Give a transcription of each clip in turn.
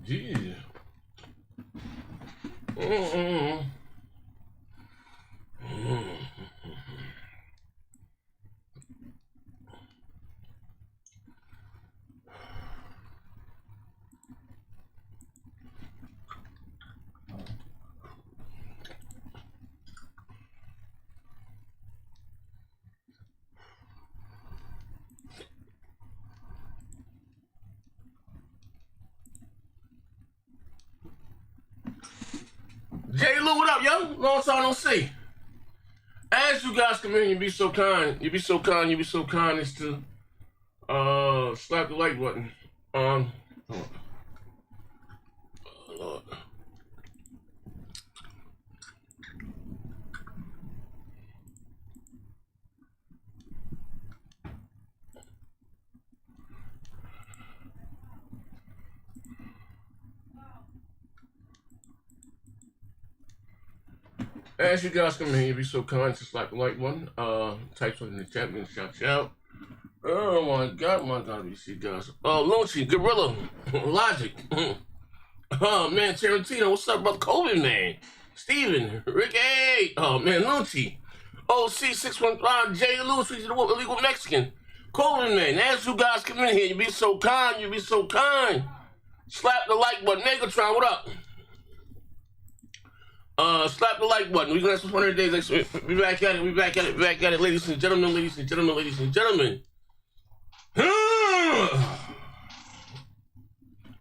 Yeah. Jay Lou, what up, yo? Long time no see. As you guys come in, you be so kind as to slap the like button. Lord. As you guys come in, you be so kind to slap the like button. Type something in the chat, man. Shout. Oh my god, we see guys. Lunchy, Gorilla, Logic. Oh man, Tarantino, what's up, brother? Colvin, man. Steven, Ricky. Oh man, Lunchy. OC615, Jay Lewis, the illegal Mexican. Colvin, man. As you guys come in here, you be so kind. Slap the like button. Megatron, what up? Slap the like button. We're gonna have some fun today. We back at it, ladies and gentlemen.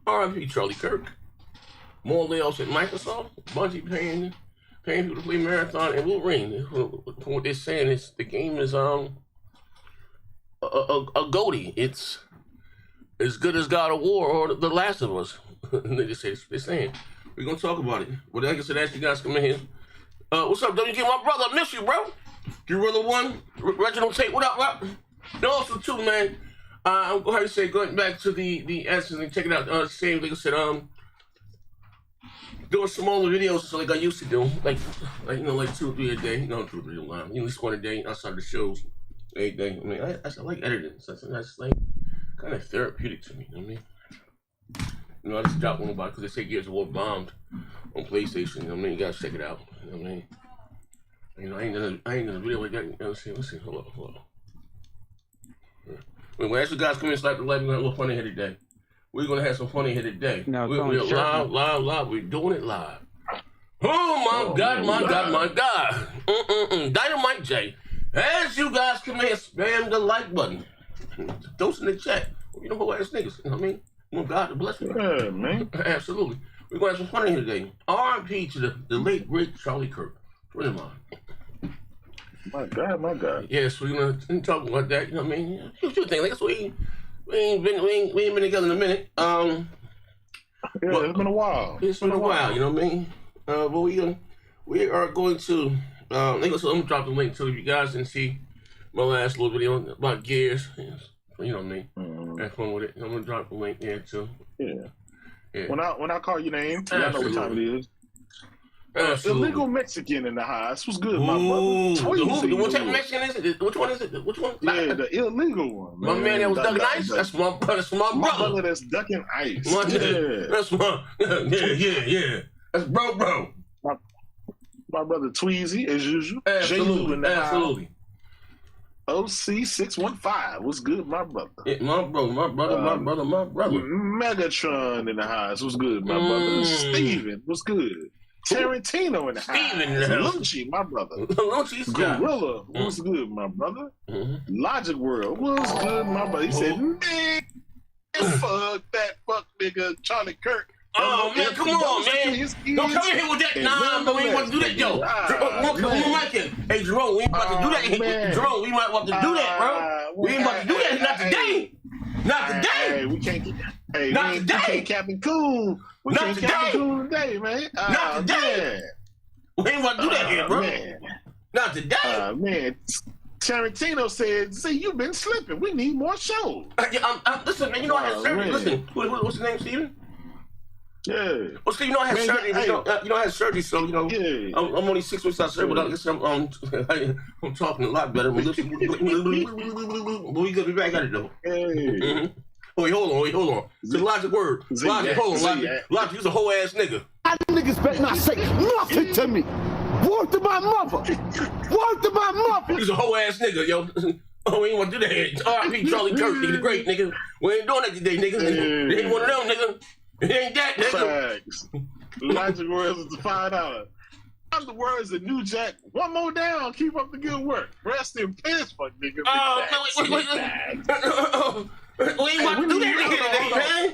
R.I.P. Charlie Kirk. More layoffs at Microsoft. Bungie paying people to play Marathon and Wolverine. From what they're saying, is the game is a goatee. It's as good as God of War or The Last of Us. They're saying. We're gonna talk about it. Well, like I said, as you guys come in here. What's up, WG? My brother, I miss you, bro. Gorilla One, Reginald Tate, what up, bro? And also, too, man, I'm going to say, going back to the essence and check it out. Same, like I said, doing some older videos so like I used to do, like 2 or 3 a day. 2 or 3 a line. At least 1 a day outside the shows. Every day. I mean, I like editing. So that's like kind of therapeutic to me. You know what I mean? I just dropped one about it because they say Gears of War bombed on PlayStation. You know what I mean? You gotta check it out. You know what I mean? I ain't gonna video like that. Let's see. Hold on. When as you guys come in, slap the like, we're gonna have a little funny here today. We're gonna have some funny here today. No, we're live. We're doing it live. Oh my God. Dynamite J. As you guys come in, spam the like button. Those in the chat. You know who ass niggas. You know what I mean? Well, God to bless you. Yeah, man. Absolutely. We're going to have some fun here today. R.I.P. to the late, great Charlie Kirk. Friend of mine. My God. Yes, we're going to talk about that. You know what I mean? What you think? Like, we ain't been together in a minute. Yeah, it's been a while. It's been a while, you know what I mean? But we are going to, I'm going to drop the link so if you guys didn't see my last little video about Gears. Yes. You know what I mean? Have fun with it. I'm gonna drop the link there too. Yeah. When I call your name, I know what time it is. Illegal Mexican in the house. What's good, my brother? What type of Mexican is it? Which one is it? Which one? Yeah, the illegal one. My man that was ducking ice? That's my brother. My brother that's ducking ice. That's my yeah. That's bro. My brother Tweezy, as usual. Absolutely. OC615. What's good, my brother? Yeah, my brother. Megatron in the house. What's good, my brother? Steven. What's good? Tarantino in the house. Lunchy, my brother. Lunchy's Gorilla. What's good, my brother? Logic World. What's good, my brother? He said, man, fuck that fuck nigga Charlie Kirk. Oh man, come on, man! Don't come in here with that. Nah, we ain't want to do that, yo. Hey, Jerome, we ain't about to do that. Jerome, we might want to do that, bro. We ain't about to do that. Not today. Not today. Hey, we can't. Hey, not today. We can't Captain Cool. We can't Captain Cool today, man. Not today. We ain't about to do that here, bro. Not today. Man. Tarantino said, "See, you've been slipping. We need more shows." Listen, man. You know I had surgery. Listen, what's his name, Steven? Yeah. Well, see, you know I had surgery. You know I had surgery, so you know I'm only 6 weeks out surgery, but I guess I'm talking a lot better. But we gonna be back at it though. Hey. Wait, hold on. The Logic word. Logic, hold on, Logic. Logic, you's a whole ass nigga. That niggas better not say nothing to me. Word to my mother. Word to my mother. You's a whole ass nigga, yo. Oh, we ain't want to do that. R.I.P. Charlie Kirk, nigga, the great nigga. We ain't doing that today, nigga. It ain't one of them, nigga. It ain't that, nigga. Facts. Logic words is the $5. I'm the words of New Jack. One more down. Keep up the good work. Rest in peace, fuck nigga. Wait. We ain't want to do that today, man.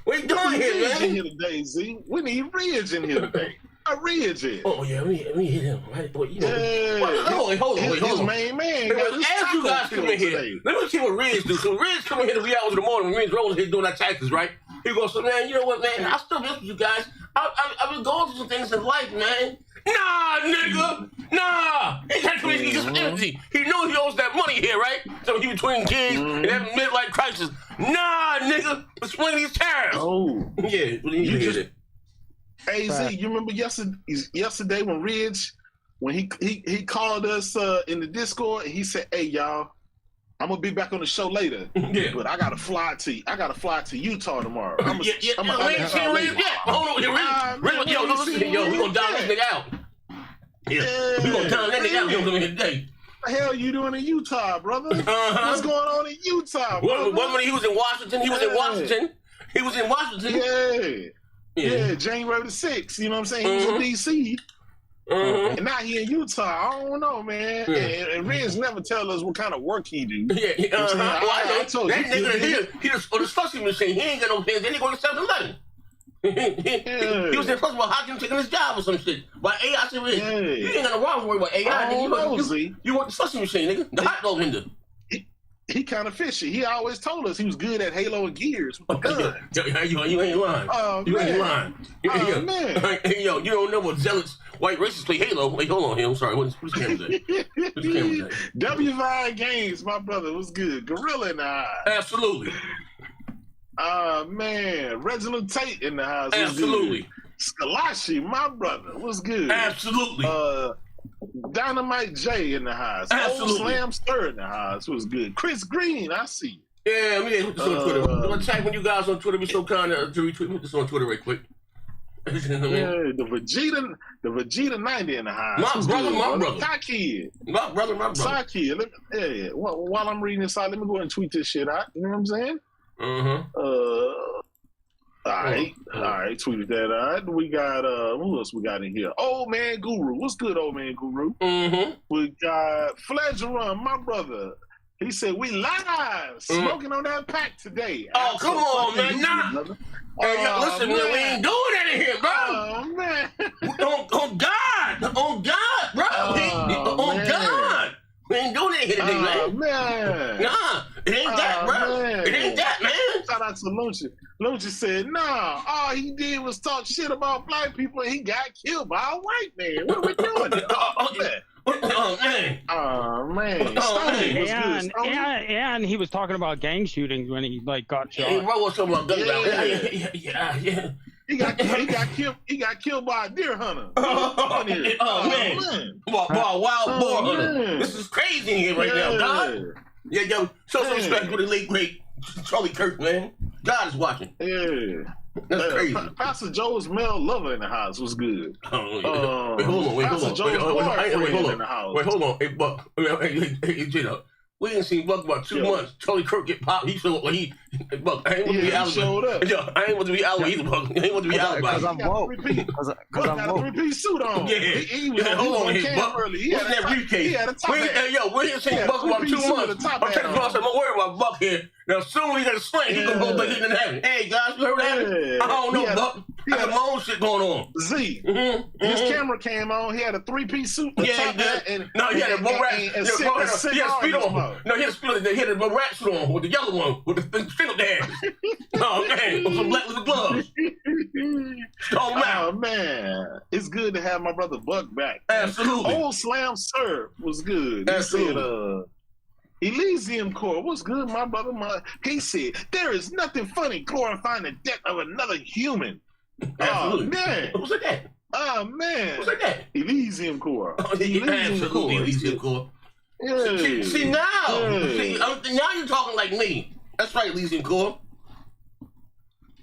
What you doing here, man? In here today, Z. We need Ridge in here today. A Ridge in. Oh yeah, we hit him. Right? Well, you know, hold on. His main man. As you guys come in here, let me see what Ridge do. So Ridge come in here 3 hours in the morning when me and Rose here doing our taxes, right? He goes, so man, you know what, man? I still miss you guys. I've been going through some things in life, man. Nah, nigga. Nah. He can't come in here. He's empty. He knows he owes that money here, right? So he between gigs and having midlife crisis. Nah, nigga. Explain these tariffs. Oh. Yeah. You just... Hey, Z, you remember yesterday when Ridge, when he called us in the Discord, and he said, hey, y'all, I'm gonna be back on the show later, but I gotta fly to Utah tomorrow. We ain't seen Ridge yet. Hold on, Ridge. Yo, listen, yo, we gonna down this nigga out. Yeah, we gonna down that nigga out. We gonna come in here today. What the hell you doing in Utah, brother? What's going on in Utah, brother? When he was in Washington, He was in Washington. Yeah, January the 6th. You know what I'm saying? He was in D.C. And now he in Utah. I don't know, man. And Ridge never tell us what kind of work he do. I told you. That nigga, he just on the slushing machine. He ain't got no pants. Then he go to 7-Eleven. He was in first of all, how can you taking his job or some shit? But AI, I said, you ain't got no wrong worry about AI. You work the slushing machine, nigga. The hot dog vendor. He kind of fishy. He always told us he was good at Halo and Gears. You ain't lying. You ain't lying. Man. Yo, you don't know what zealots, white racists play Halo. Wait, hold on here. I'm sorry. What's the camera say? W5 Games, my brother, was good. Gorilla in the house. Absolutely. Man. Reginald Tate in the house. Absolutely. Skalashi, my brother, was good. Absolutely. Dynamite J in the house. Absolutely. Old Slam Stir in the house was good. Chris Green, I see. Yeah, put this on Twitter. I'm gonna tag when you guys on Twitter. Be so kind to retweet. Put this on Twitter right quick. Yeah, the Vegeta 90 in the house. My brother. Kid. My brother. Kid. While I'm reading this out, let me go ahead and tweet this shit out. You know what I'm saying? All right, tweeted that out. We got who else we got in here? Old Man Guru. What's good, Old Man Guru? We got Fledgeron, my brother. He said we live smoking on that pack today. Oh, come on, man. Nah. Hey, yo, listen, man, we ain't doing that in here, bro. Oh, man. On God, bro. On God. We ain't doing that here today, man. Man. Nah, it ain't that, bro. Man. It ain't that, man. Shout out to Lucha. Lucha said, nah, all he did was talk shit about black people and he got killed by a white man. What are we doing? And he was talking about gang shootings when he got shot. Hey, bro, what's talking about gun Yeah. He got killed by a deer hunter. Man. Wild boar hunter. This is crazy in here right now, God. Yeah, yo, show some respect for the late great Charlie Kirk, man. God is watching. Yeah. That's crazy. Pastor Joe's male lover in the house was good. Wait, hold on. Wait, hold on. Hey, Buck. Hey, Jada. We ain't seen Buck about 2 months. Charlie Kirk get popped. He showed up like Buck. I ain't want to be out. Showed up. Yo, I ain't want to be out either, Buck. I ain't want to be out about it. Because I'm woke. Because I'm got a three-piece suit on. Yeah. He was Hold on here, Buck. He What's that briefcase? He had a top hat. Hey, yo, we ain't seen Buck about 2 months. I'm trying to cross. I'm worried about Buck here. Now, soon we got a sling. He gonna go back in heaven. Hey, guys, you heard that? I don't know, Buck. I got my own shit going on. Z. His camera came on. He had a three-piece suit. No, he had a speedo on. No, he had a speedo. He had a rat suit on with the yellow one with the string up there. Oh man, with some black little gloves. Oh man, it's good to have my brother Buck back. Absolutely. Old Slam Surf was good. Absolutely. He said, Elysium Core, what's good, my brother? He said, there is nothing funny glorifying the death of another human. Absolutely. Oh man. What's that? Oh man. What's that? Elysium Core. Elysium Core. Yeah. See now. See, now you're talking like me. That's right, Elysium Core.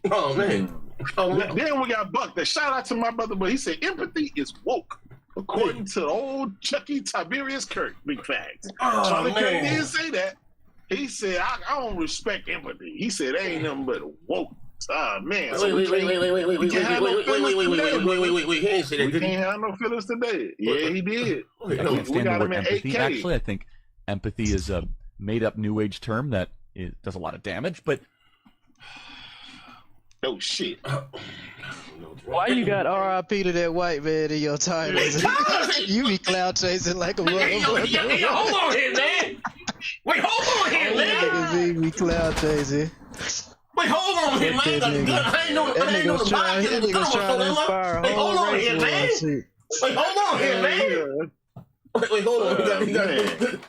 Oh man. Then we got Buck. That shout out to my brother, but he said empathy is woke. According to old Chucky Tiberius Kirk, big facts. Charlie Kirk didn't say that. He said, I don't respect empathy. He said, ain't nothing but woke. Man. Wait. He ain't say that. We can't have no feelings today. Yeah, he did. I can't stand the word empathy. Actually, I think empathy is a made-up New Age term that does a lot of damage, but... Oh, shit. Why you got RIP to that white man in your title? You be cloud chasing like a motherfucker. Hold on here, man. Wait, hold on here, man. You be cloud chasing. Wait, hold on here, man. I ain't know the nigga's trying to inspire. Wait, hold on here, man. Wait, hold on here, man. Wait, hold on. He got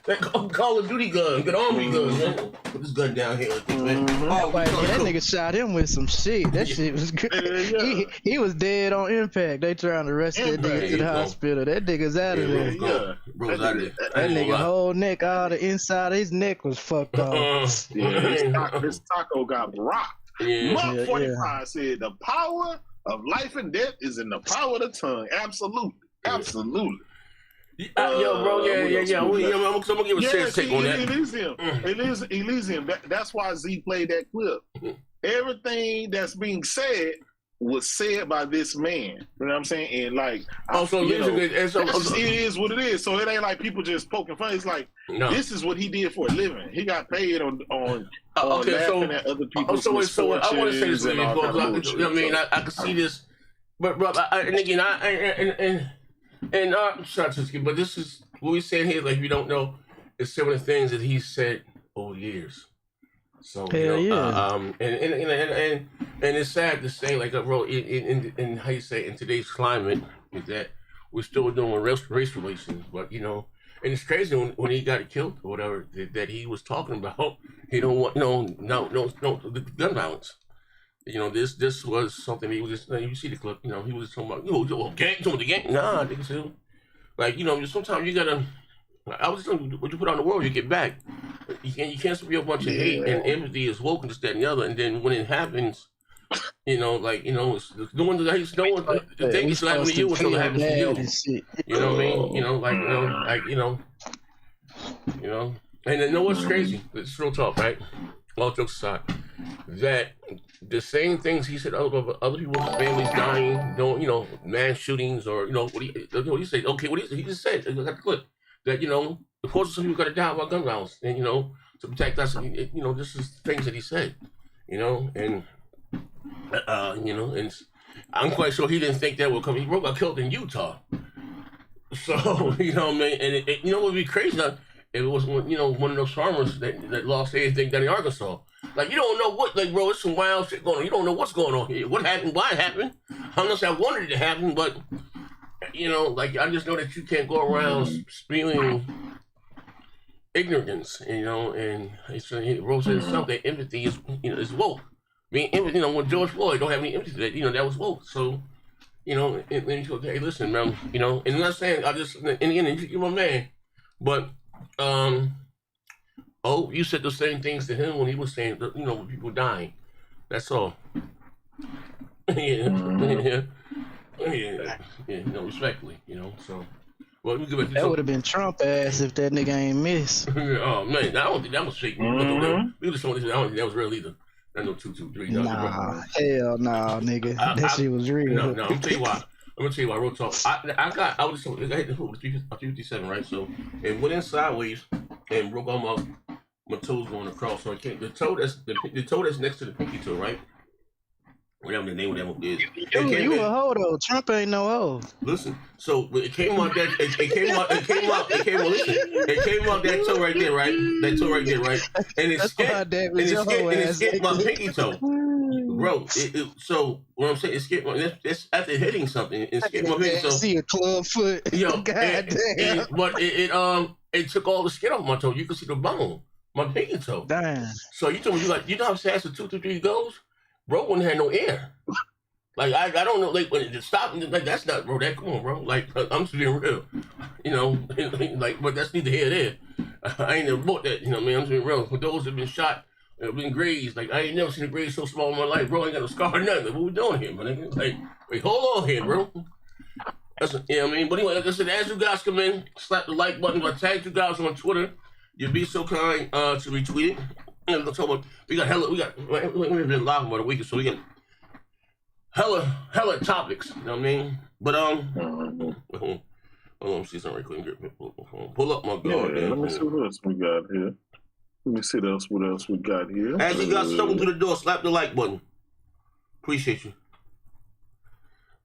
that Call of Duty gun, good army gun, man. Put this gun down here, man. That nigga shot him with some shit. That shit was good. He was dead on impact. They trying to rush that nigga to the hospital. That nigga's out of there. Bro's out of there. That nigga whole neck, all the inside of his neck was fucked off. His taco got rocked. Mark 45 said the power of life and death is in the power of the tongue. Absolutely. Yo, bro, yeah. I'm gonna give a serious take on that. Elysium. That's why Z played that clip. Everything that's being said was said by this man. You know what I'm saying? And like, it is what it is. So it ain't like people just poking fun. It's like this is what he did for a living. He got paid on laughing at other people's misfortunes. I want to say this, I mean, I can see this, but and again, and I'm sorry, but this is what we saying here. Like, if you don't know, it's some of the things that he said over the years. So and it's sad to say, like, bro, in how you say in today's climate, is that we're still doing race relations, but and it's crazy when he got killed or whatever that he was talking about. He don't want no gun violence. This was something he was just, you see the clip, he was just talking about, gang, the gang. Nah, nigga, like, sometimes you gotta, I was just saying, what you put out in the world, you get back. You can't spread a bunch of hate and empathy is woke and this, that, and the other, and then when it happens, it's no one that hates no one, the thing is happening to you until it happens to you. You know what I mean? And then what's crazy? It's real talk, right? All jokes aside, that the same things he said other people's families dying, mass shootings or what do you say? Okay, he just said, I got the clip that of course some people got to die by gun violence, and to protect us. This is things that he said, and and I'm quite sure he didn't think that would come. He got killed in Utah, so what I mean, and what would be crazy. It was one of those farmers that lost everything down in Arkansas. Like, you don't know what, like, bro, it's some wild shit going on. You don't know what's going on here. What happened? Why it happened? I'm not saying I wanted it to happen, but like, I just know that you can't go around spewing ignorance, and Rose said something. Empathy is woke. Being empathy, when George Floyd don't have any empathy, that was woke. So, and then you go, hey, listen, man, and I'm not saying I just, and again, you're my man, but. You said the same things to him when he was saying, when people dying. That's all. Respectfully, So, well, we go back to that would have been Trump ass if that nigga ain't miss. Oh man, I don't think that was fake. I don't think that was real either. I know 223. Nah, hell no, nigga. That shit was real. No, I'm gonna tell you why. Real talk. I hit the hoop with 357, right? So it went in sideways and broke all my toes going across. So it came the toe that's next to the pinky toe, right? Whatever the name of that one is. You a hoe though. Trump ain't no hoe. Listen, so it came out that it came out that toe right there, right? That toe right there, right? And it skipped my pinky toe. Bro, so what I'm saying, it skipped it's after hitting something, it skipped my pinky toe. See a club foot. Yo, goddamn. But it took all the skin off my toe. You can see the bone, my pinky toe. Damn. So you told me you know how fast the 223 goes? Bro wouldn't have no air. Like I don't know, like when it stopped, like that's not, bro. That come on, bro. Like I'm just being real, like, but that's neither here nor there. I ain't never bought that, man. I'm just being real. For those that have been shot Been grades. Like, I ain't never seen a grade so small in my life, bro. I ain't got no scar or nothing. Like, what we doing here, man? Like, wait, hold on here, bro. That's, you know what I mean? But anyway, like I said, as you guys come in, slap the like button. I tagged you guys on Twitter. You'd be so kind to retweet it. You know, talk about, we got we've been live about a week or so. We got hella topics. You know what I mean? But, hold on, see something right quick. Pull up my guard. Yeah, let me see what else we got here. Let me see what else we got here. As you guys stumble through the door, slap the like button. Appreciate you.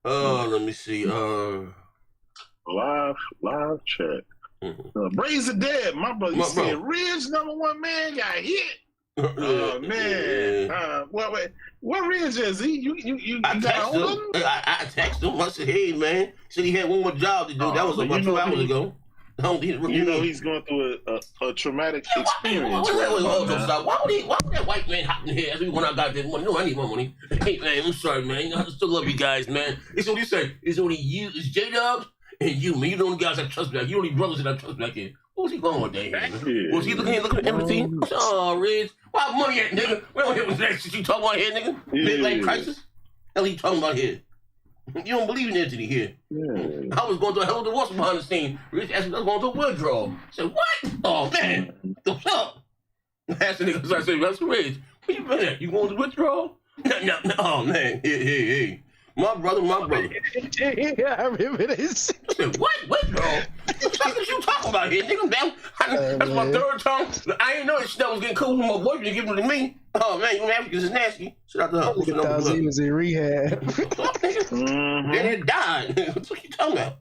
Let me see. Live chat. Brains are dead. My brother, you said Ridge #1 man got hit. Oh man. What Ridge is he? You got hold of him? I texted him. I said, hey man. He said he had one more job to do. That was about 2 hours ago. He's going through a traumatic experience. Wait, why would that white man hop in here? When I got this money, no, I need more money. Hey man, I'm sorry, man. I still love you guys, man. It's what he said. It's only you, it's J-Dub and you, man. You the only guys I trust back. You the only brothers that I trust back here. What was he going with that? Was he looking at empathy? Oh, Ridge. Why money at, nigga? We don't hear what that shit you talking about here, nigga. Midlife crisis? Hell you talking about here? You don't believe in entity here. Yeah. I was going through a hell of a divorce behind the scene. Rich asked me I was going through a withdrawal. I said, what? Oh, man. What's up? I asked the nigga, so I said, that's Rich. Where you been at? You going to withdrawal? No. Oh, man. Hey. My brother. Yeah, I remember this. I said, what? Withdrawal? What the fuck is you talking about here, nigga? That's my third time. I ain't know that shit that was getting cool with my boyfriend giving it to me. Oh, man, you Africans is nasty. Shout out to her. Because he was in rehab. Then it died. What you talking about?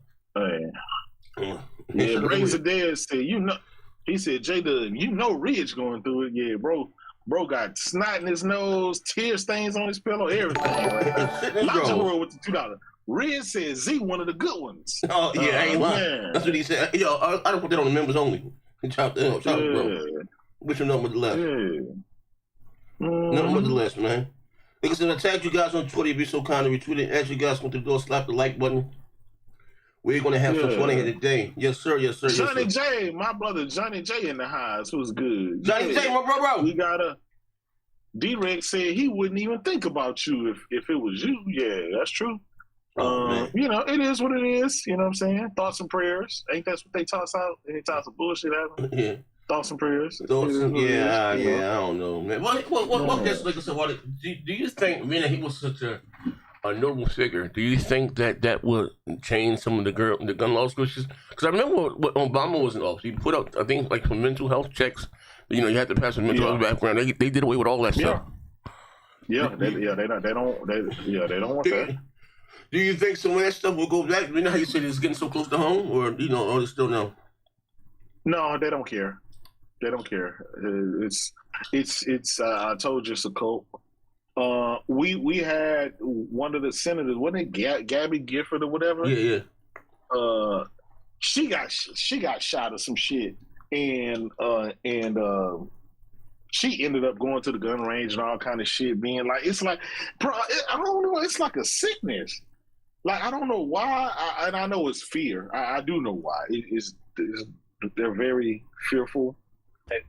Yeah, Brains of Dead said, he said, J-Dub, Ridge going through it. Yeah, bro got snot in his nose, tear stains on his pillow, everything. Right? Logic World with the $2. Ridge said Z one of the good ones. Oh, yeah, I ain't lying. That's what he said. Yo, I don't put that on the members only. Chop that up, bro. Wish him nothing but the left. Nothing but the left, man. Like I said, I tagged you guys on Twitter. If you're so kind to retweet it. As you guys come to the door, slap the like button. We're going to have some fun here today. Yes, sir. Johnny J, my brother Johnny J in the house. Who's good? Johnny J, my bro. We got D-Rex said he wouldn't even think about you if it was you. Yeah, that's true. It is what it is. You know what I'm saying? Thoughts and prayers. Ain't that what they toss out? Any types of bullshit happen? Yeah. Thoughts and prayers. I don't know, man. What gets like I said? Do you think, man, he was such a noble figure? Do you think that would change some of the gun laws? Because I remember when Obama was in office, he put out, I think, like for mental health checks. You had to pass a mental health background. They did away with all that stuff. They don't want that. Do you think some of that stuff will go back? You know how you said it's getting so close to home, or or still no? No, they don't care. They don't care. It's. I told you it's a cult. We had one of the senators, wasn't it Gabby Gifford or whatever? Yeah. She got shot or some shit, and she ended up going to the gun range and all kind of shit, being like, it's like, bro, I don't know, it's like a sickness. Like, I don't know why, and I know it's fear. I do know why. They're very fearful.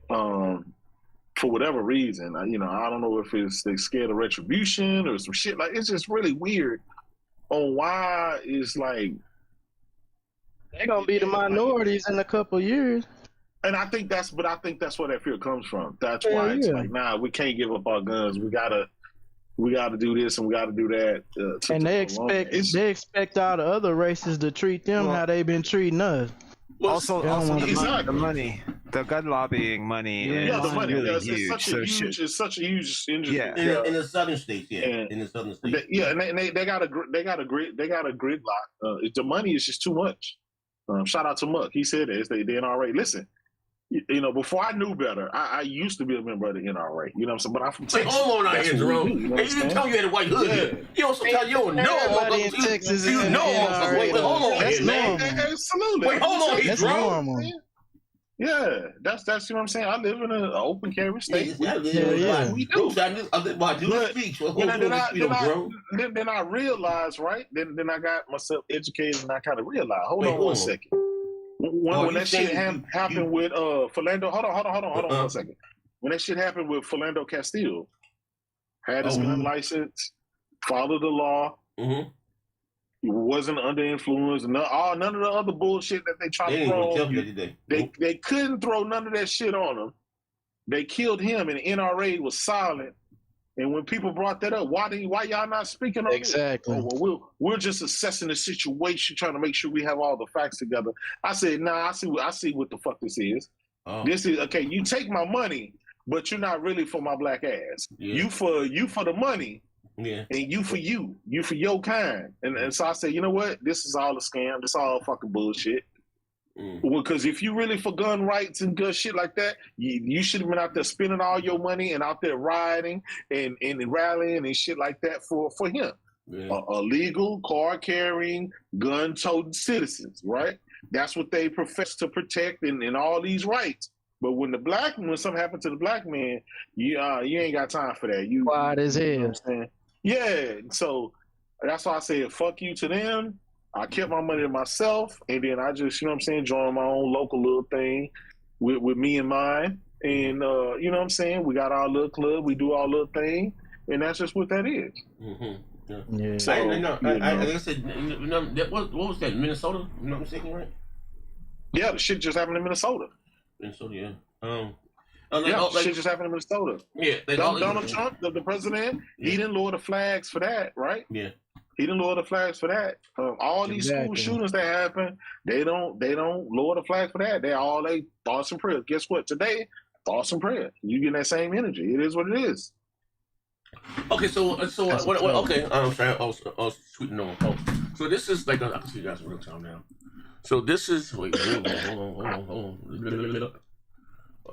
For whatever reason, I don't know if they scared of retribution or some shit. Like, it's just really weird on why it's like they're gonna be the minorities in a couple years. And I think that's where that fear comes from. That's why it's like, nah, we can't give up our guns. We gotta do this and we gotta do that. And they expect all the other races to treat them how they've been treating us. Also the money, the gun lobbying money is really huge. It's such a huge industry. Yeah. In the southern states, in the southern states. And they got a gridlock. The money is just too much. Shout out to Muck. He said that the NRA. Listen, before I knew better, I used to be a member of the NRA. You know what I'm saying? But I'm from Texas. Hold on out here, Jerome. You didn't tell you had a white hood. Yeah. Sometimes you don't know. Everybody in Texas is in the NRA. Wait, hold on. That's normal. Absolutely. Wait, hold on. That's normal. Yeah, that's you know what I'm saying. I live in an open carry state. Yeah. We do. Then I realized, right? Then I got myself educated, and I kind of realized. Hold on one second. When that shit happened with Philando, hold on 1 second. when that shit happened with Philando Castile, had his gun license, followed the law. He wasn't under influence. None of the other bullshit that they tried to throw. They couldn't throw none of that shit on him. They killed him, and the NRA was silent. And when people brought that up, why y'all not speaking on it? Exactly. Oh, well, we're just assessing the situation, trying to make sure we have all the facts together. I said, nah, I see what the fuck this is. This is okay. You take my money, but you're not really for my black ass. You for the money. And you for your kind. And so I said, you know what? This is all a scam. This is all fucking bullshit. Because if you really for gun rights and good shit like that, you should have been out there spending all your money and out there rioting and rallying and shit like that for him. Illegal, car-carrying, gun-toting citizens, right? That's what they profess to protect and all these rights. But when something happened to the black man, you ain't got time for that. You quiet as hell. You know what I'm saying? Yeah, so that's why I said fuck you to them. I kept my money to myself, and then I just, you know what I'm saying, joined my own local little thing with me and mine. And, you know what I'm saying, we got our little club, we do our little thing, and that's just what that is. Yeah. So, like I said, what was that, Minnesota? You know what I'm saying, right? Yeah, the shit just happened in Minnesota. Minnesota, shit just happened in Minnesota. Yeah. Donald Trump, the president, he didn't lower the flags for that, right? Yeah. He didn't lower the flags for that. All these school shootings that happen, they don't lower the flag for that. They thoughts and prayers. Guess what? Today, thoughts and prayers. You get that same energy. It is what it is. Okay, so what? Okay, I'm sorry. I was tweeting on. Oh, so this is like I can see you guys in real time now. So this is hold on.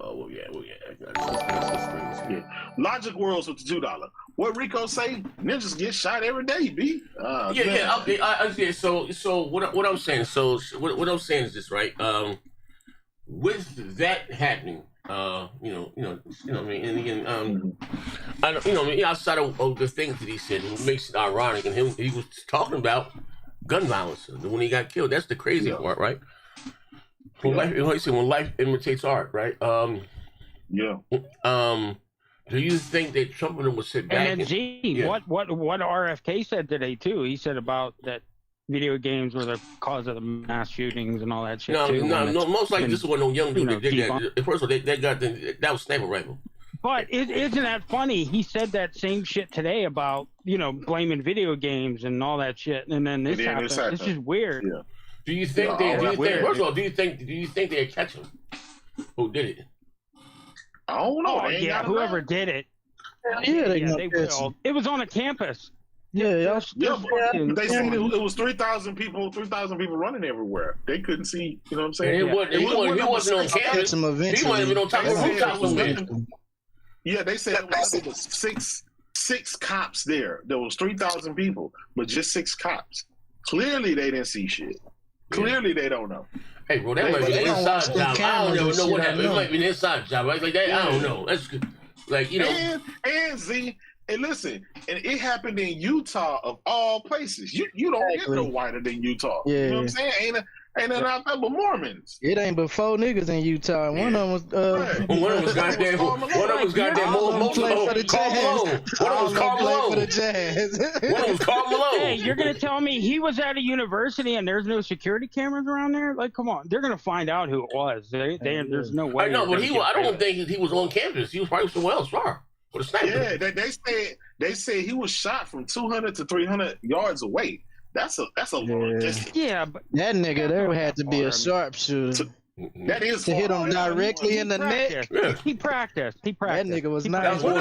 Oh, well, yeah. Logic Worlds with the $2. What Rico say? Ninjas get shot every day, B. Okay. So what I'm saying? What I'm saying is this, right? With that happening, what I mean, and again, outside of the things that he said, it makes it ironic, and he was talking about gun violence when he got killed. That's the crazy part, right? When life imitates art, right? Do you think that Trump would sit back? And then what RFK said today too? He said about that video games were the cause of the mass shootings and all that shit. No. Most likely this was no young dude that did that. First of all, that was sniper rifle. But isn't that funny? He said that same shit today about blaming video games and all that shit, and then this happened. This is weird. Yeah. Do you think first of all, do you think they'd catch him? Who did it? I don't know. Whoever did it. They will. It was on a campus. They said it was 3,000 people. 3,000 people running everywhere. They couldn't see. You know what I'm saying? He wasn't on campus. He wasn't even on top of the rooftop. Yeah, they said it was six cops there. There was 3,000 people, but just 6 cops. Clearly, they didn't see shit. Clearly, they don't know. Hey, bro, that might be an inside job. I don't ever know what happened. It might be an inside job, right? Like that. I don't know. That's like And Z. And listen, and it happened in Utah of all places. You don't get no whiter than Utah. Yeah. You know what I'm saying? Ain't nothing out there but Mormons. It ain't but 4 niggas in Utah. One of them was one of them was goddamn Carl Malone. One of them was Carl Malone. One of them was Carl Malone. Hey, you're gonna tell me he was at a university and there's no security cameras around there? Like, come on, they're gonna find out who it was. There's no way. I know, but I don't think he was on campus. He was probably somewhere else far. With a sniper. Yeah, they said he was shot from 200 to 300 yards away. That's a long distance. Yeah, but that nigga there had to be a sharpshooter. That is to hit him directly in the neck. Yeah. He practiced. That nigga was not. That's more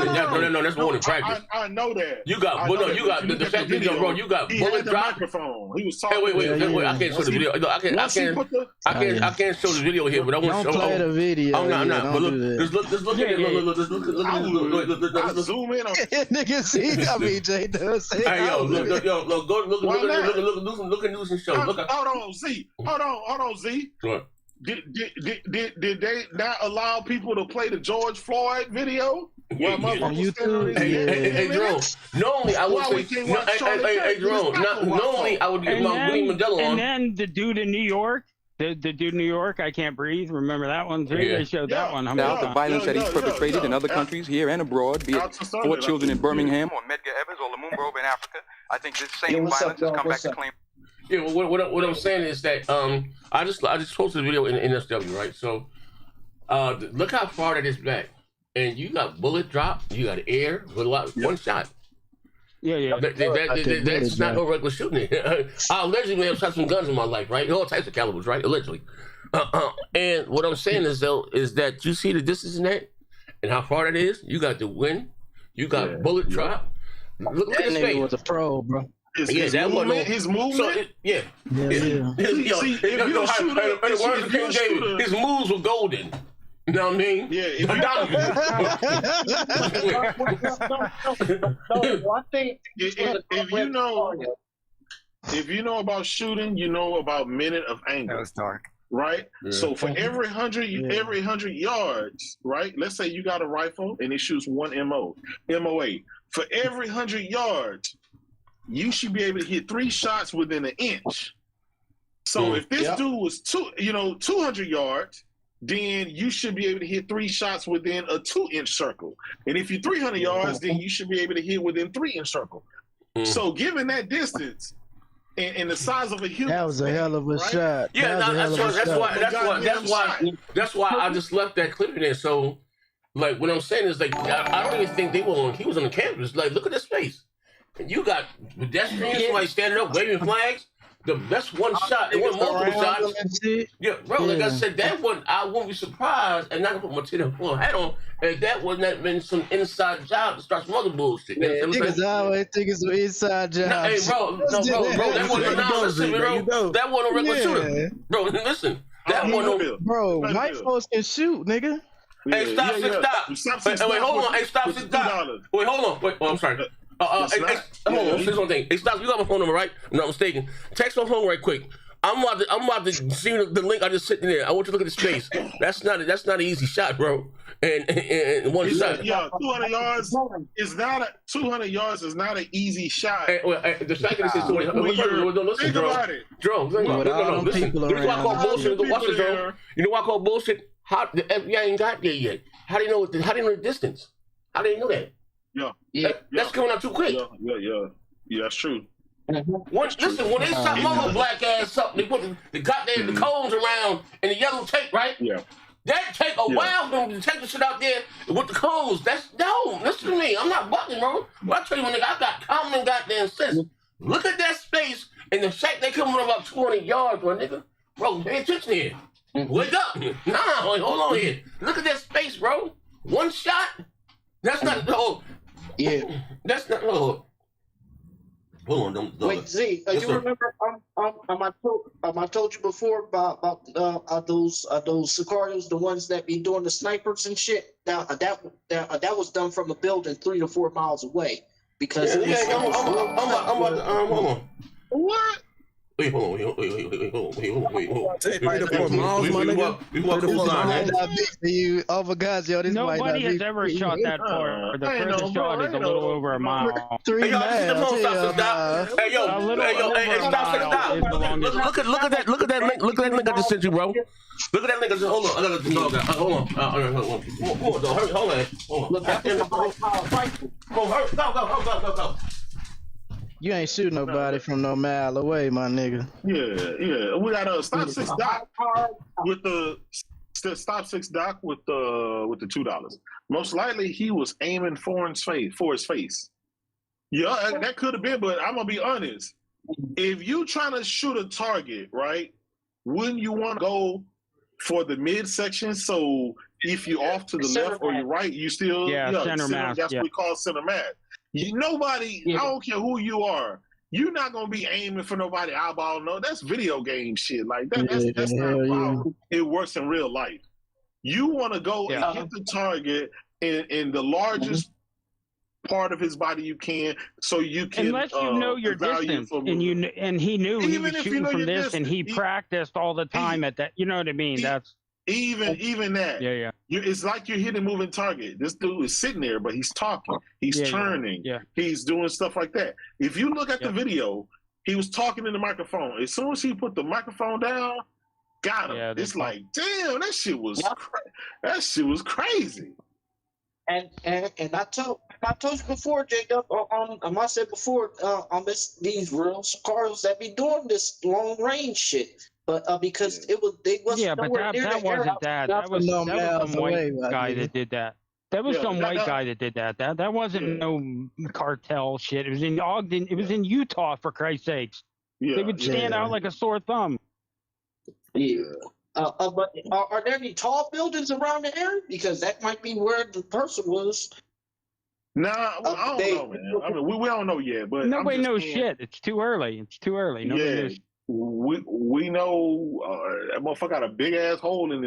than practice. I know that. You got the fact that you got bullet drop. He was talking. Hey, wait! I can't show the video. I can't show the video here, but I want to show the video. I'm not. But look, just look at it. Look. Zoom in on nigga. See, I mean, Jay does say. Hey, look, look and do some show. Hold on, Z. What? Did they not allow people to play the George Floyd video? Yeah. On YouTube. Hey, Jerome. Normally I would say. Hey, Jerome. Normally I would get my William Mandela on. And then the dude in New York, The dude in New York, I Can't Breathe. Remember that one too? They showed that one. About the violence that he's perpetrated in other countries, here and abroad, be it 4 children in Birmingham or Medgar Evers or Lumumba in Africa. I think this same violence has come back to claim. Yeah, well, what I'm saying is that I just posted a video in NSW, right? So look how far that is back, and you got bullet drop, you got air with one shot. Yeah. That's not no regular shooting. I allegedly have shot some guns in my life, right? All types of calibers, right? Allegedly. And what I'm saying is that you see the distance in that and how far that is. You got the wind, you got bullet drop. Look at his face. Was a pro, bro. His movement. So his moves were golden. You know what I mean? Yeah. If you know about shooting, you know about minute of angle. That was dark. Right? Yeah. So for every 100 yards, right? Let's say you got a rifle and it shoots one MOA. For every 100 yards, you should be able to hit 3 shots within an inch. So if this dude was 200 yards, then you should be able to hit 3 shots within a 2-inch circle. And if you're 300 yards, then you should be able to hit within 3-inch circle. So given that distance and the size of a human, that was a hell of a shot. Yeah, that's why I just left that clip in there. So, like, what I'm saying is, like, I don't even think he was on the campus. Like, look at this space. And you got pedestrians, somebody standing up, waving flags. That's one shot. It wasn't multiple shots. Yeah, bro. Like I said, that one I won't be surprised, and not to put my tinfoil hat on. If that wasn't that been some inside job to start some other bullshit. Yeah, niggas always think it's some inside job. Hey, bro, that wasn't that wasn't a regular shooter. Bro, listen, that wasn't bro. White folks can shoot, nigga. Hey, stop. Wait, hold on. Hey, stop. Wait, hold on. Wait, I'm sorry. Hold on, say one thing. Hey, stop. You got my phone number, right? I'm not mistaken. Text my phone right quick. I'm about to see the link. I just sitting there. I want you to look at the space. That's not an easy shot, bro. And one shot. Yeah, 200 yards is not 200 yards is not an easy shot. The fact that it says 200. Listen, Joe. No. Listen. The reason why I call bullshit. Watch this, Joe. You know why I call bullshit? How the FBI ain't got there yet? How do you know the distance? How do you know that? That's coming out too quick. Yeah, that's true. When they shot my little black ass up, they put the goddamn cones around and the yellow tape, right? Yeah. That take a while for them to take the shit out there with the cones. Listen to me. I'm not bucking, bro. But I tell you, nigga, I got common goddamn sense. Look at that space and the fact they coming about 200 yards, bro, nigga. Bro, pay attention here. Wake up. Nah, hold on here. Look at that space, bro. One shot. That's not that's not Hold on, wait, Z, you remember? I told you before about those Sicarios, the ones that be doing the snipers and shit. Now that was done from a building 3 to 4 miles away because I'm about to hold on. What? Wait, hold on. Take 3 to 4 miles, my nigga. We walk coastline. Oh my God, yo, this nobody has ever shot that far. The furthest shot is a little over a mile. 3 miles. Hey, yo, stop. Look at that link. Look at that link I just sent you, bro. Look at that link. Hold on. I gotta let the dog out. Hold on. Go. You ain't shooting nobody from no mile away, my nigga. Yeah. We got a stop 6 doc with the $2. Most likely he was aiming for his face. Yeah, that could have been, but I'm gonna be honest. If you trying to shoot a target, right, wouldn't you want to go for the midsection? So if you off to the left or your right, you still center mass. That's what we call center mass. Nobody, I don't care who you are, you're not gonna be aiming for nobody eyeball. No, that's video game shit. Like that's not how it works in real life. You want to go and hit the target in the largest part of his body you can, so you can. Unless you know your distance, and he knew he was shooting from this, and he practiced all the time at that. You know what I mean? That's. Even that. Yeah. It's like you're hitting a moving target. This dude is sitting there, but he's talking. He's turning. Yeah. He's doing stuff like that. If you look at the video, he was talking in the microphone. As soon as he put the microphone down, got him. Yeah, it's like, damn, that shit was crazy. And I told you before, Jacob, I said before, these real cars that be doing this long range shit. But because they wasn't but that wasn't that. That was some white guy that did that. That was some white guy that did that. That wasn't no cartel shit. It was in Ogden. It was in Utah, for Christ's sakes. Yeah, they would stand out like a sore thumb. Yeah. But are there any tall buildings around the area? Because that might be where the person was. Nah, I don't know, man. I mean, we don't know yet. But nobody knows shit. It's too early. Nobody knows. We know that motherfucker got a big ass hole in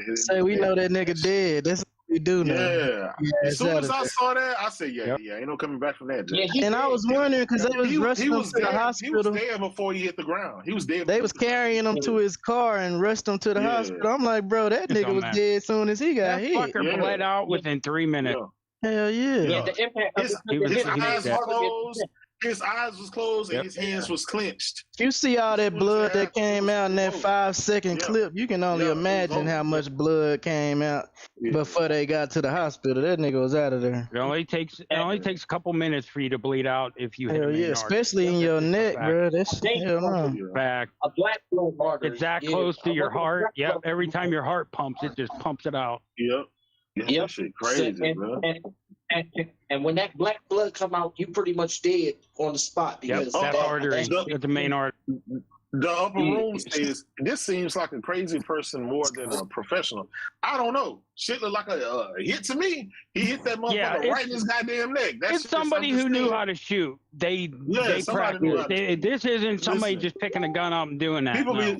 his. Say we know that nigga dead. That's what we do now. Yeah. As soon as I saw that, I said, ain't no coming back from that. Yeah, and I was wondering because they was rushing him to the hospital. He was there before he hit the ground. He was dead. They was carrying him to his car and rushed him to the hospital. I'm like, bro, that nigga was dead as soon as he got hit. That fucker bled out within 3 minutes. Hell yeah. The impact his eyes was closed. His eyes was closed and his hands was clenched. You see all that blood that came out in that 5-second clip. You can only imagine how much blood came out before they got to the hospital. That nigga was out of there. It only takes a couple minutes for you to bleed out if you hit him. Especially in your neck, bro. That's back. A black blood artery. It's that close to your heart. Yep. Every time your heart pumps, it just pumps it out. Yep. That shit crazy, bro. And when that black blood come out, you pretty much dead on the spot because that artery, the main artery. The upper room says this seems like a crazy person more than a professional. I don't know. Shit look like a hit to me. He hit that motherfucker right in his goddamn neck. It's somebody who knew how to shoot. They practiced. This isn't somebody just picking a gun up and doing that.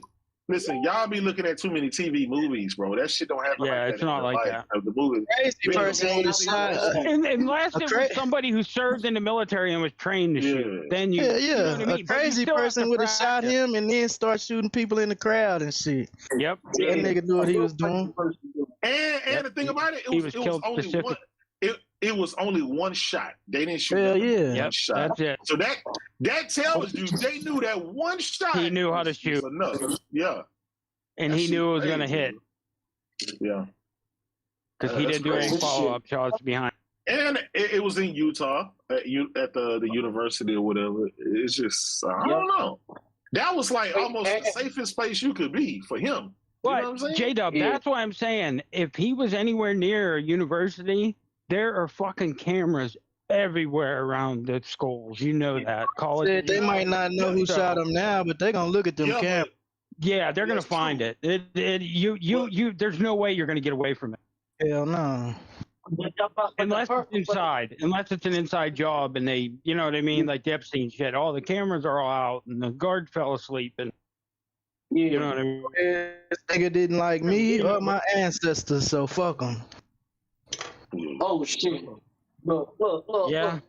Listen, y'all be looking at too many TV movies, bro. That shit don't happen. Yeah, it's not like that. The movie. Crazy person and last it was somebody who served in the military and was trained to shoot. Then you, you know what I mean? A crazy person would have shot him and then start shooting people in the crowd and shit. Yep. That nigga knew what he was doing. And the thing about it, it was only one shot. They didn't shoot one shot. That's it. So that tells you they knew that one shot. He knew how to shoot. Enough. Yeah. And he knew it was going to hit. Yeah. Because he didn't do any follow-up shots behind. And it was in Utah at the university or whatever. It's just, I don't know. That was like almost the safest place you could be for him. You know what I'm saying? J-Dub, that's what I'm saying. If he was anywhere near a university, there are fucking cameras everywhere around the schools. You know that. College. They might not know who shot him now, but they're gonna look at them cameras. Yeah, they're gonna find it. There's no way you're gonna get away from it. Hell no. Unless it's inside. Unless it's an inside job and they, you know what I mean, like the Epstein shit. All the cameras are all out and the guard fell asleep and. You know what I mean? This nigga didn't like me or my ancestors, so fuck him. Oh shit! Look! Yeah.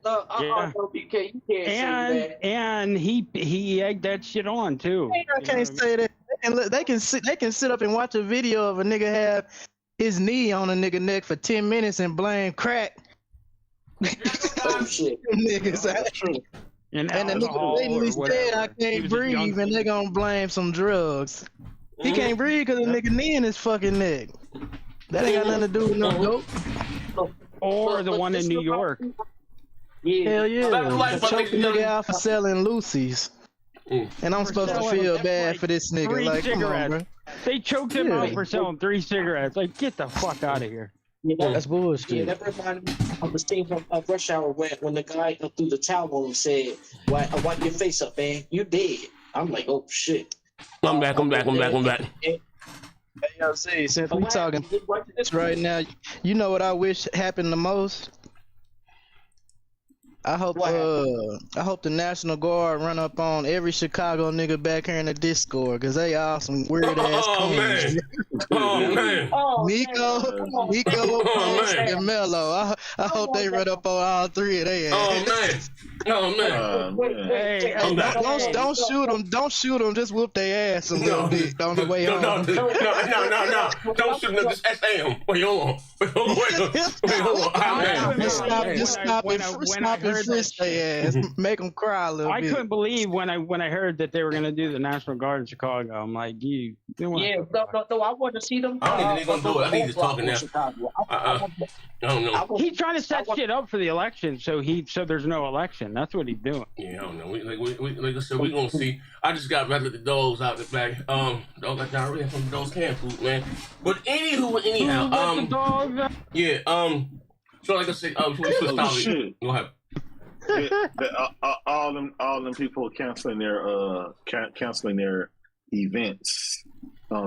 You can't say that. And he egged that shit on too. I can't say that. They can sit up and watch a video of a nigga have his knee on a nigga neck for 10 minutes and blame crack. Oh shit! Niggas, that's true. And the nigga lately said I can't breathe, and they gonna blame some drugs. He can't breathe because the nigga knee in his fucking neck. That ain't got nothing to do with no dope. Or the one in New York. Hell yeah. Choke the nigga out for selling Lucy's. And I'm supposed to feel bad for this nigga. Like, come on, bro. They choked him out for selling 3 cigarettes. Like, get the fuck out of here. That's bullshit. Yeah, that reminded me of the scene from Rush Hour when the guy threw the towel and said, wipe your face up, man. You dead. I'm like, oh shit. I'm back. Hey, yo, see, since we talking this right now, you know what I wish happened the most? I hope the National Guard run up on every Chicago nigga back here in the Discord, cause they all some weird ass coons. Man. Nico, and Mello. I hope they run up on all 3 of their ass. Oh man. Hey, don't shoot them. Don't shoot them. Just whoop their ass a little bit on the way home. No. Don't shoot them. Just SAM. Wait, hold on. Wait, hold on. Just stop and frisk their ass. Make them cry a little bit. I couldn't believe when I heard that they were gonna do the National Guard in Chicago. I'm like, you know what? Yeah, no, I want to see them. I don't think they're gonna do it. I think he's talking now. I don't know. He's trying to set shit up for the election, so there's no election. That's what he's doing. Yeah, I don't know. Like I said, we're gonna see. I just got back with the dogs out the back. Dog got diarrhea from the dog's canned food, man. But anyhow, yeah. So like I said, shit. Go ahead. All them people canceling their events.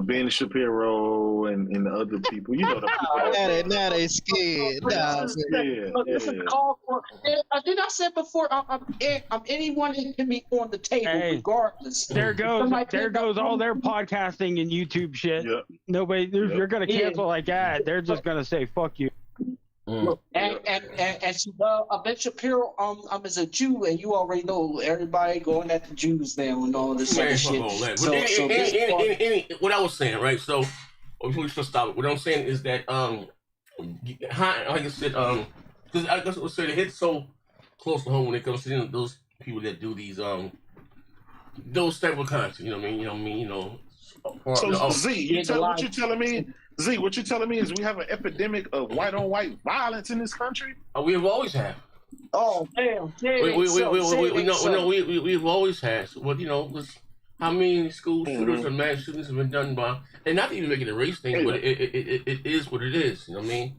Ben Shapiro and the other people, you know, the people. Now they scared. Did I said before? I'm anyone that can be on the table, regardless. There goes all their podcasting and YouTube shit. Yep. Nobody, you're gonna cancel like that. They're just gonna say fuck you. And Ben Shapiro is a Jew, and you already know everybody going at the Jews now and all this other shit. What I was saying, right? So before we stop it, what I'm saying is that like I said, because I guess it was said it hits so close to home when it comes to those people that do these those type of content. You know what I mean? So Z, what you telling me? Z, what you're telling me is we have an epidemic of white-on-white violence in this country? We have always had. Oh, damn. We've always had. Well, how many school shooters and mass shootings have been done by, and not even making a race thing, but it is what it is. You know what I mean?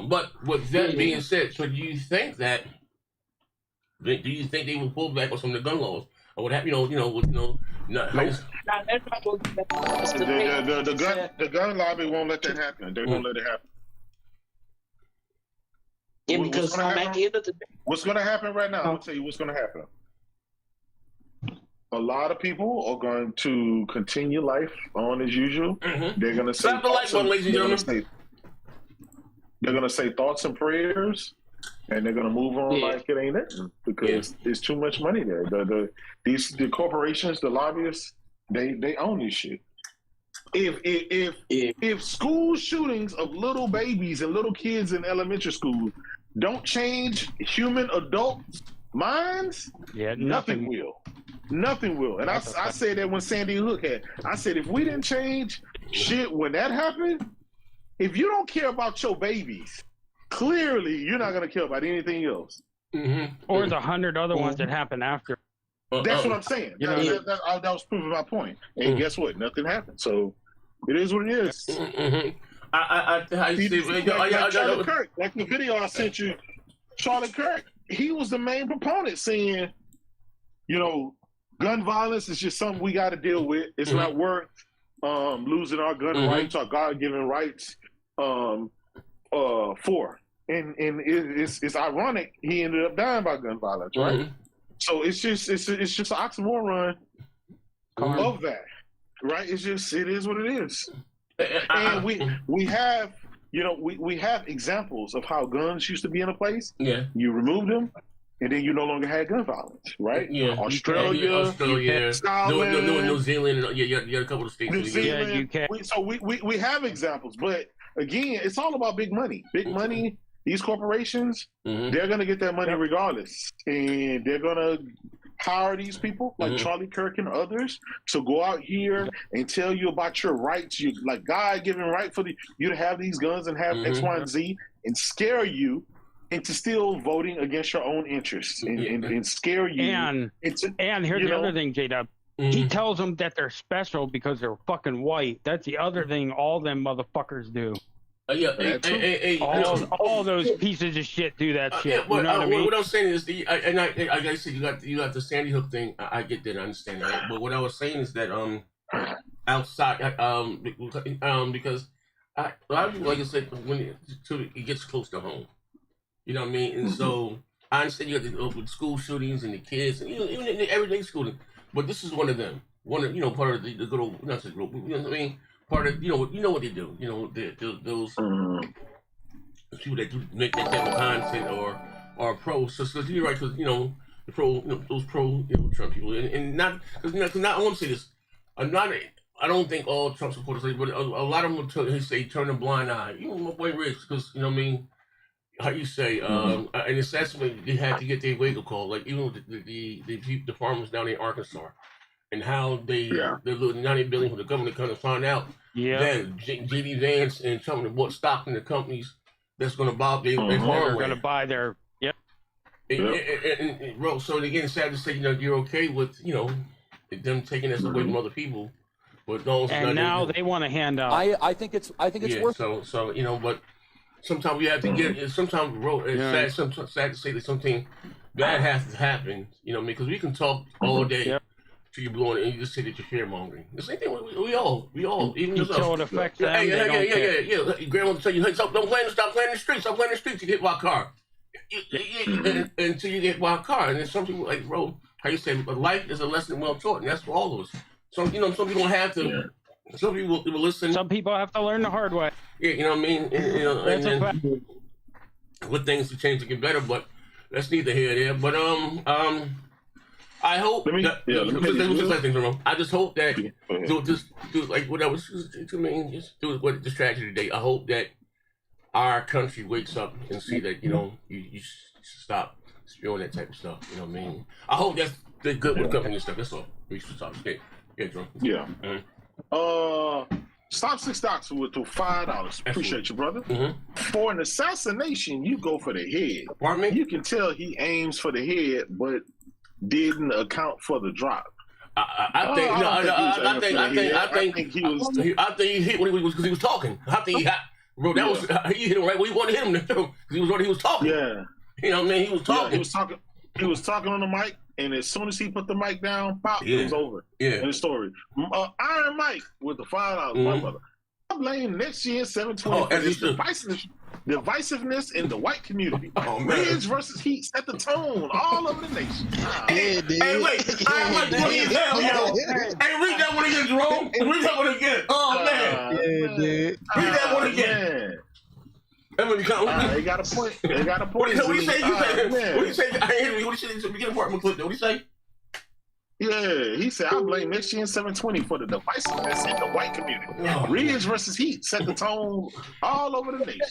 But with that being said, so do you think they will pull back on some of the gun laws? Or what happened, the gun lobby won't let that happen. They won't let it happen. Yeah, because at the end of the day, what's going to happen right now? I'll tell you what's going to happen. A lot of people are going to continue life on as usual. Mm-hmm. They're going to say, they're going to say thoughts and prayers. And they're gonna move on like it ain't nothing because there's too much money there. The corporations, the lobbyists, they own this shit. If school shootings of little babies and little kids in elementary school don't change human adults' minds, nothing will. Nothing will. And I said that when Sandy Hook had. I said if we didn't change shit when that happened, if you don't care about your babies. Clearly, you're not going to care about anything else. Mm-hmm. Or the 100 other ones that happen after. That's what I'm saying. That was proving my point. And guess what? Nothing happened. So it is what it is. Charlie Kirk, like the video I sent you, Charlie Kirk, he was the main proponent saying, gun violence is just something we got to deal with. It's not worth losing our gun rights, our God-given rights. And it's ironic he ended up dying by gun violence, right? Mm-hmm. So it's just an oxymoron of that, right? It is what it is. And we have we have examples of how guns used to be in a place. Yeah, you remove them, and then you no longer had gun violence, right? Yeah, Australia, Scotland, New Zealand. You got a couple of states. New Zealand, UK. We have examples, but again, it's all about big money. Big money. These corporations, they're gonna get that money regardless, and they're gonna hire these people like Charlie Kirk and others to go out here and tell you about your rights. You like God given right for you to have these guns and have X, Y, and Z, and scare you into still voting against your own interests and scare you. And here's the other thing, J-Dub. He tells them that they're special because they're fucking white. That's the other thing all them motherfuckers do. All those pieces of shit do that shit. You know what I mean? What I'm saying is, like I said, you got the Sandy Hook thing. I get that, I understand that. But what I was saying is that outside because a lot of people, like I said, when it gets close to home, you know what I mean. And so I understand you got the school shootings and the kids, and even in the everyday schooling. But this is one of them. Part of the good old, not the group. You know what I mean? Part of what they do. Those people that do make that type of content or pros. Because you're right. Because those pro Trump people, and not because I want to say this. I don't think all Trump supporters say, but a lot of them will say turn a blind eye. Even my boy Rich, because you know what I mean. How you say? And it's that's when they had to get their wake up call. Like even with the farmers down in Arkansas, and how they're losing $90 billion for the government to come to find out that JD Vance and Trump have bought stock in the companies that's going to buy their farm. They're going to buy their And, bro, so again, it's sad to say, you're okay with, them taking this away from other people, but those. And now they want to hand out. I think it's worth. So but sometimes we have to get. Sometimes, bro, it's sad to say that something bad has to happen. Because we can talk all day till you're blowing, and you just say that you're fear mongering. The same thing. We all, even yourself. So it affects them. Yeah. Grandma will tell you, hey, stop playing in the streets. Stop playing in the streets. You get by a car. Until you get by a car, and then some people like, bro, how you say, life is a lesson well taught, and that's for all of us. Some people don't have to. Yeah. Some people will listen. Some people have to learn the hard way. Yeah, you know what I mean. That's a fact. With things to change to get better, but that's neither here nor there. But I hope. I just hope that do like what I was just do what this tragedy today. I hope that our country wakes up and see that you stop spewing that type of stuff. You know what I mean? I hope that's the good with company and stuff. That's all. We should stop. Yeah, Drew. Yeah. Stop 6 stocks with $5. Appreciate you, brother. For an assassination, you go for the head. Pardon me? You can tell he aims for the head, but didn't account for the drop. I think he hit when he was talking. I think bro, he hit him right where he wanted to hit him because he was talking. Yeah. You know what I mean? He was talking. He was talking on the mic, and as soon as he put the mic down, pop, it was over. Yeah. In the story. Iron Mike with the $5, my brother. I blame next year 720 for this divisiveness in the white community. Ridge versus Heat set the tone all over the nation. Hey, wait. Iron Mike, funny as hell, yo. Hey, read that one again, Jerome. Read that one again. Oh, man. Read that one again. They got a point. What do you say? What do you say? I hear you. What do you say? Begin part of my clip. What do you say? Yeah, he said, I blame next year 720 for the divisiveness in the white community. Ridge versus Heat set the tone all over the nation.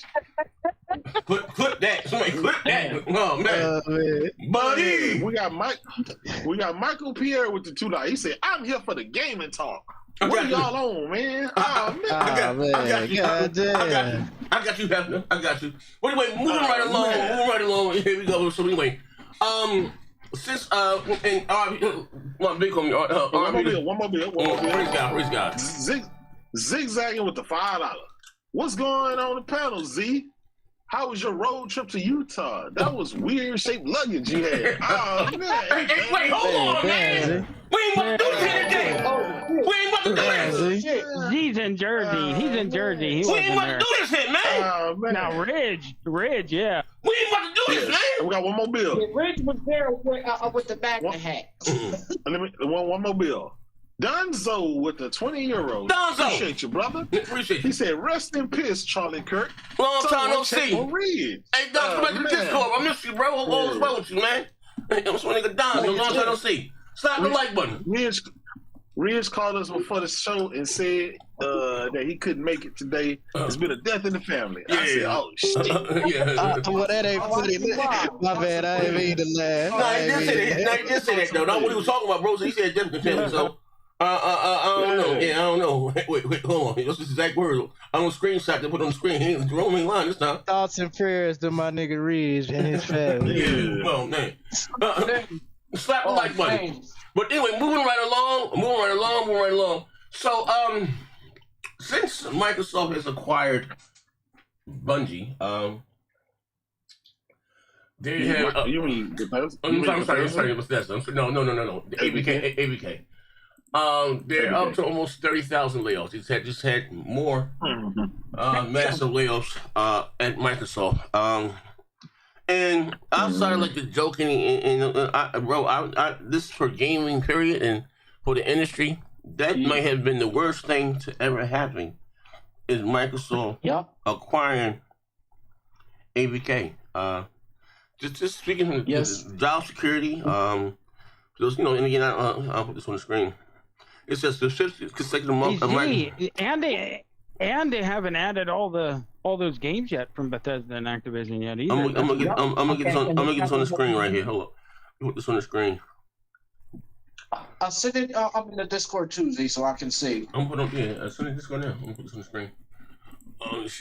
Clip that. Somebody clip that. Oh, man. Buddy. We got Michael Pierre with the $2. He said, I'm here for the gaming talk. What are y'all on, man? I got you, Hefner. I got you. Well, anyway, moving right along. Here we go. So anyway, since and one big on one more bill. Praise God. Zigzagging with the $5. What's going on the panel, Z? How was your road trip to Utah? That was weird shaped luggage you had. Oh man! Hey, wait, hold on, man. We ain't about to do this here today. We ain't about to do this. He's in Jersey. He's in Jersey. We ain't about to do this here, man. Now, Ridge, yeah. We ain't about to do this, man. We got one more bill. Yeah, Ridge was there with the back of the hat. One more bill. Dunzo with the €20. Dunzo. Appreciate you, brother. Appreciate you. He said, rest in peace, Charlie Kirk. Long time no see. Hey, Don, come back to the Discord. I miss you, bro. All is well with you, man. I'm some nigga Don. Long time no see. Slap the like button. Ridge called us before the show and said that he couldn't make it today. There's been a death in the family. Yeah. I said, oh, shit. Well, that ain't funny. My bad. I ain't mean to laugh. No, he did say that, though. Not what he was talking about, bro. So he said death in the family, so... I don't know. Yeah, I don't know. Wait, hold on. That's the exact word. I'm gonna screenshot to put on the screen. He ain't Jerome ain't lying this time. Thoughts and prayers to my nigga Ridge and his family. Yeah, well, man. Slap the like button. But anyway, moving right along. So, since Microsoft has acquired Bungie, they have. You mean Bethesda? I'm sorry. It was Bethesda. No. The ABK. They're up to almost 30,000 layoffs. Just had more massive layoffs at Microsoft. And outside of like the joking and this for gaming period and for the industry, that might have been the worst thing to ever happen. Is Microsoft acquiring ABK? just speaking from the job security, because, and again, I'll put this on the screen. It says the 5th consecutive month. And they haven't added all those games yet from Bethesda and Activision yet either. I'm gonna get this on the screen right here. Hold up. Put this on the screen. I'll send it up in the Discord Tuesday so I can see. I'm gonna put I send it Discord now. I'm gonna put this on the screen.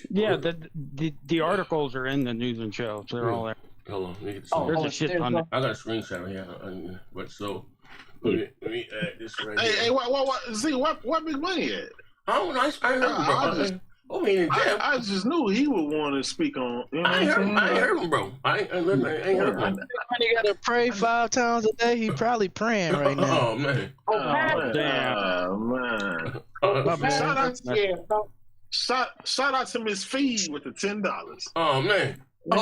Yeah, the articles are in the news and show, so they're all there. Hold on, let me get this. There's a shit ton. I got a screenshot right here. But so let me add this right here. Hey, what big money at? I don't know. I just knew he would want to speak on. I ain't heard him, bro. I ain't heard him. He got to pray 5 times a day. He probably praying right now. Oh man. Man. Shout out to Miss Fee with the $10. Oh man.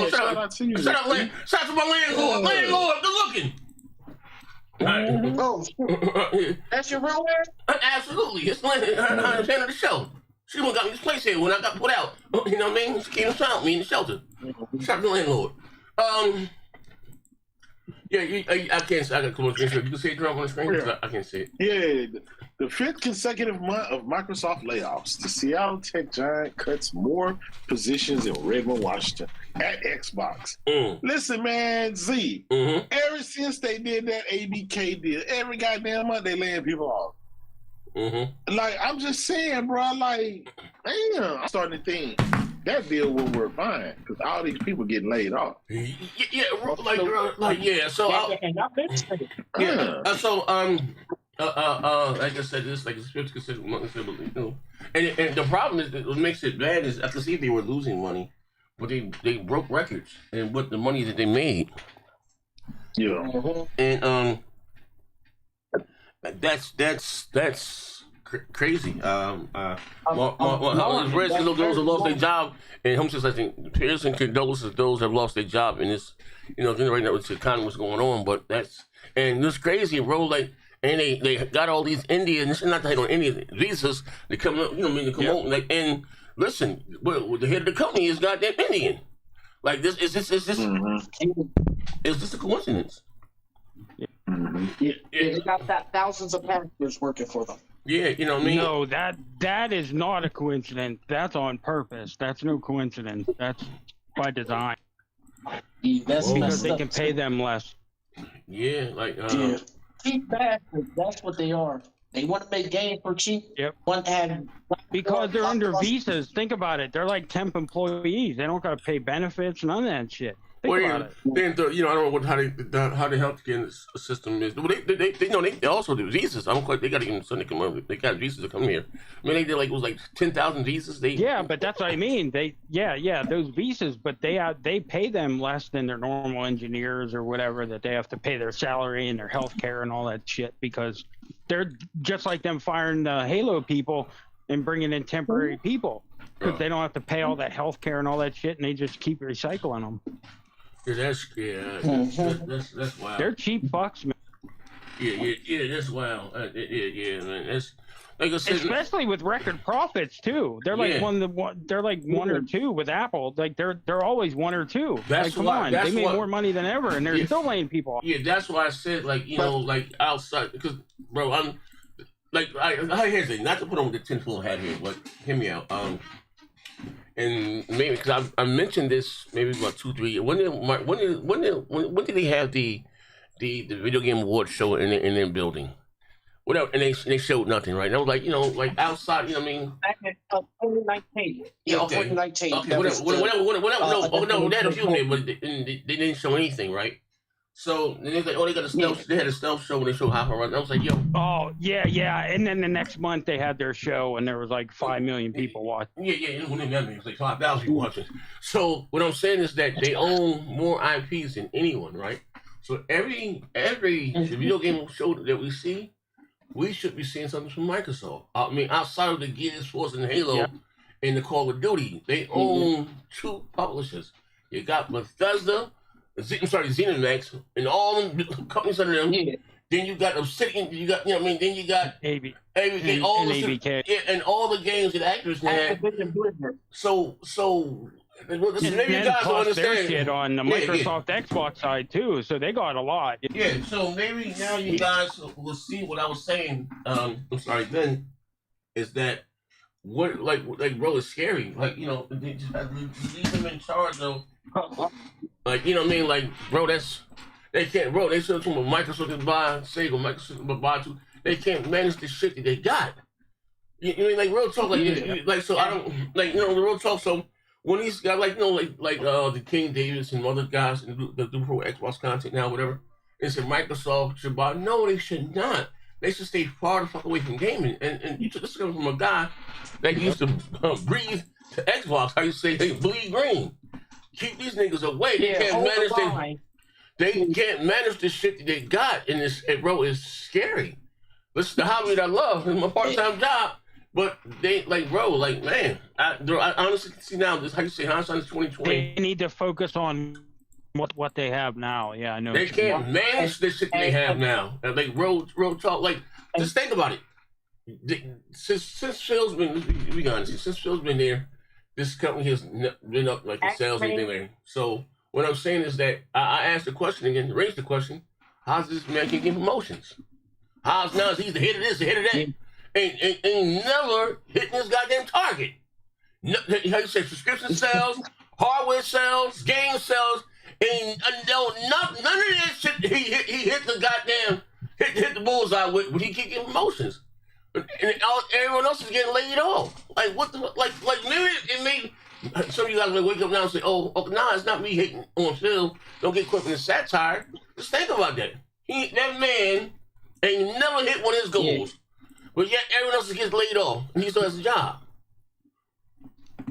Shout out to you. Shout out to my landlord. Landlord, good looking. Oh, that's your real name? Absolutely. It's the fan of the show. She the one got me this place here when I got put out. You know what I mean? She came and found me in the shelter. Shout out to the landlord. I can't. I got to come on the screen. You can see it on the screen. Yeah. I can't see it. Yeah, the 5th consecutive month of Microsoft layoffs. The Seattle tech giant cuts more positions in Redmond, Washington, at Xbox. Listen, man, Z. Ever since they did that ABK deal, every goddamn month they laying people off. Like, I'm just saying, bro. Like, damn, I'm starting to think that deal will work fine because all these people getting laid off. Like I said, this like it's 50 consecutive months, and the problem is what makes it bad is I can see they were losing money, but they broke records and what the money that they made. Yeah, and that's crazy. Those have lost their job, and I'm just like Pearson condolences those have lost their job in this, right now with the economy what's going on. But and this crazy, bro. Like, and they got all these Indians, not to hate on Indian visas. They come up, they come on. Like, and listen, the head of the company is goddamn Indian. Like, is this a coincidence? They got thousands of characters working for them. Yeah, you know what I mean? No, that is not a coincidence. That's on purpose. That's no coincidence. That's by design. Because they can pay them less. Yeah, like cheap bastards. That's what they are. They want to make games for cheap. Yep. Because they're under visas. Think about it. They're like temp employees. They don't got to pay benefits, none of that shit. Think about it. Then I don't know how the healthcare system is. They also do visas. I don't quite. They got to even send come over. They got visas to come here. I mean, they did it was like 10,000 visas. But that's what I mean. Those visas, but they pay them less than their normal engineers or whatever that they have to pay their salary and their healthcare and all that shit because they're just like them firing the Halo people and bringing in temporary people because they don't have to pay all that healthcare and all that shit and they just keep recycling them. Yeah, that's wild. They're cheap fucks, man. Yeah, that's wild. Man. That's like I said, especially with record profits too. They're like they're like one or two with Apple. Like they're always one or two. That's come on, they made more money than ever, and they're still laying people off. Yeah, that's why I said like outside because bro, I'm like I hesitate not to put on the tinfoil hat here, but hear me out. And maybe because I mentioned this maybe about 2-3 years. When did they have the video game awards show in their building? Whatever, and they showed nothing, right? And I was like, like outside, you know what I mean? Back in 2019. Yeah, okay. 2019. Okay, whatever. No, they had a few there, but they didn't show anything, right? So then they're like, they got a stealth. They had a stealth show when they showed Half a Run. I was like, yo. Oh yeah, and then the next month they had their show and there was like 5 million people watching. Yeah. What that means? Like 5,000 people watching. So what I'm saying is that they own more IPs than anyone, right? So every video game show that we see, we should be seeing something from Microsoft. I mean, outside of the Gears, Force, and Halo, and the Call of Duty, they own 2 publishers. You got Bethesda. ZeniMax, and all them companies under them. Yeah. Then you got Obsidian. You got, then you got ABK, all the ABK. And all the games that actors had. So And then plus their shit on the Microsoft Xbox side too, so they got a lot. Yeah, so maybe now you guys will see what I was saying. I'm sorry, then is that what like bro, it's scary. Like, you know, they just have to leave them in charge of. Like, you know what I mean? Like, bro, they can't, bro. They said to them, Microsoft can buy Sega, Microsoft can buy too. They can't manage the shit that they got. You know, like real talk, like so I don't like, you know, the real talk. So when these guys, like, you know, like the King Davis and other guys that do pro Xbox content now, whatever, they said Microsoft should buy. No, they should not. They should stay far the fuck away from gaming. And you took this coming from a guy that used to breathe to Xbox. I used to say, hey, bleed green. Keep these niggas away. They can't manage. They can't manage the shit that they got. And this, bro, is scary. This is the hobby that I love. It's my part-time job. But they, like, bro, like, man, I honestly can see now, this, how you say, hindsight is 2020. They need to focus on what they have now. Yeah, I know. They can't manage the shit they have now. And, like, real talk, like, just think about it. Since Phil's been, we got to since Phil's been there, this company has been up, like, the sales and everything. So what I'm saying is that I asked the question again, raised the question, how's this man can get promotions? How's now he's the head of this, the head of that? Ain't never hitting his goddamn target. No, how you say, subscription sales, hardware sales, game sales, and none of that shit he hit the goddamn, hit the bullseye with, but he keep getting promotions. And everyone else is getting laid off. Like, what the, like maybe it made some of you guys may wake up now and say, oh, nah, it's not me hating on Phil. Don't get caught in the satire. Just think about that. That man ain't never hit one of his goals. But yet everyone else gets laid off, and he still has a job.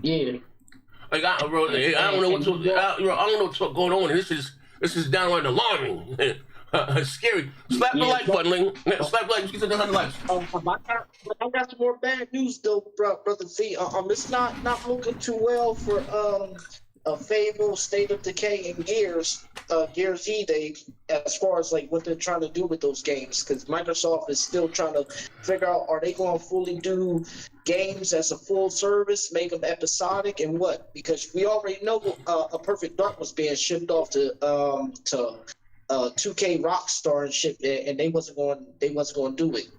Yeah. Like, I don't know what's going on, and this is downright alarming. Scary. Slap the like button, Ling. Slap the like. Get to the 100 likes. I got some more bad news though, brother V. It's not looking too well for a Fable, State of Decay, and Gears E-Day as far as like what they're trying to do with those games, because Microsoft is still trying to figure out, are they going to fully do games as a full service, make them episodic, and what? Because we already know A Perfect Dark was being shipped off to 2K Rockstar and shit, and they wasn't going to do it.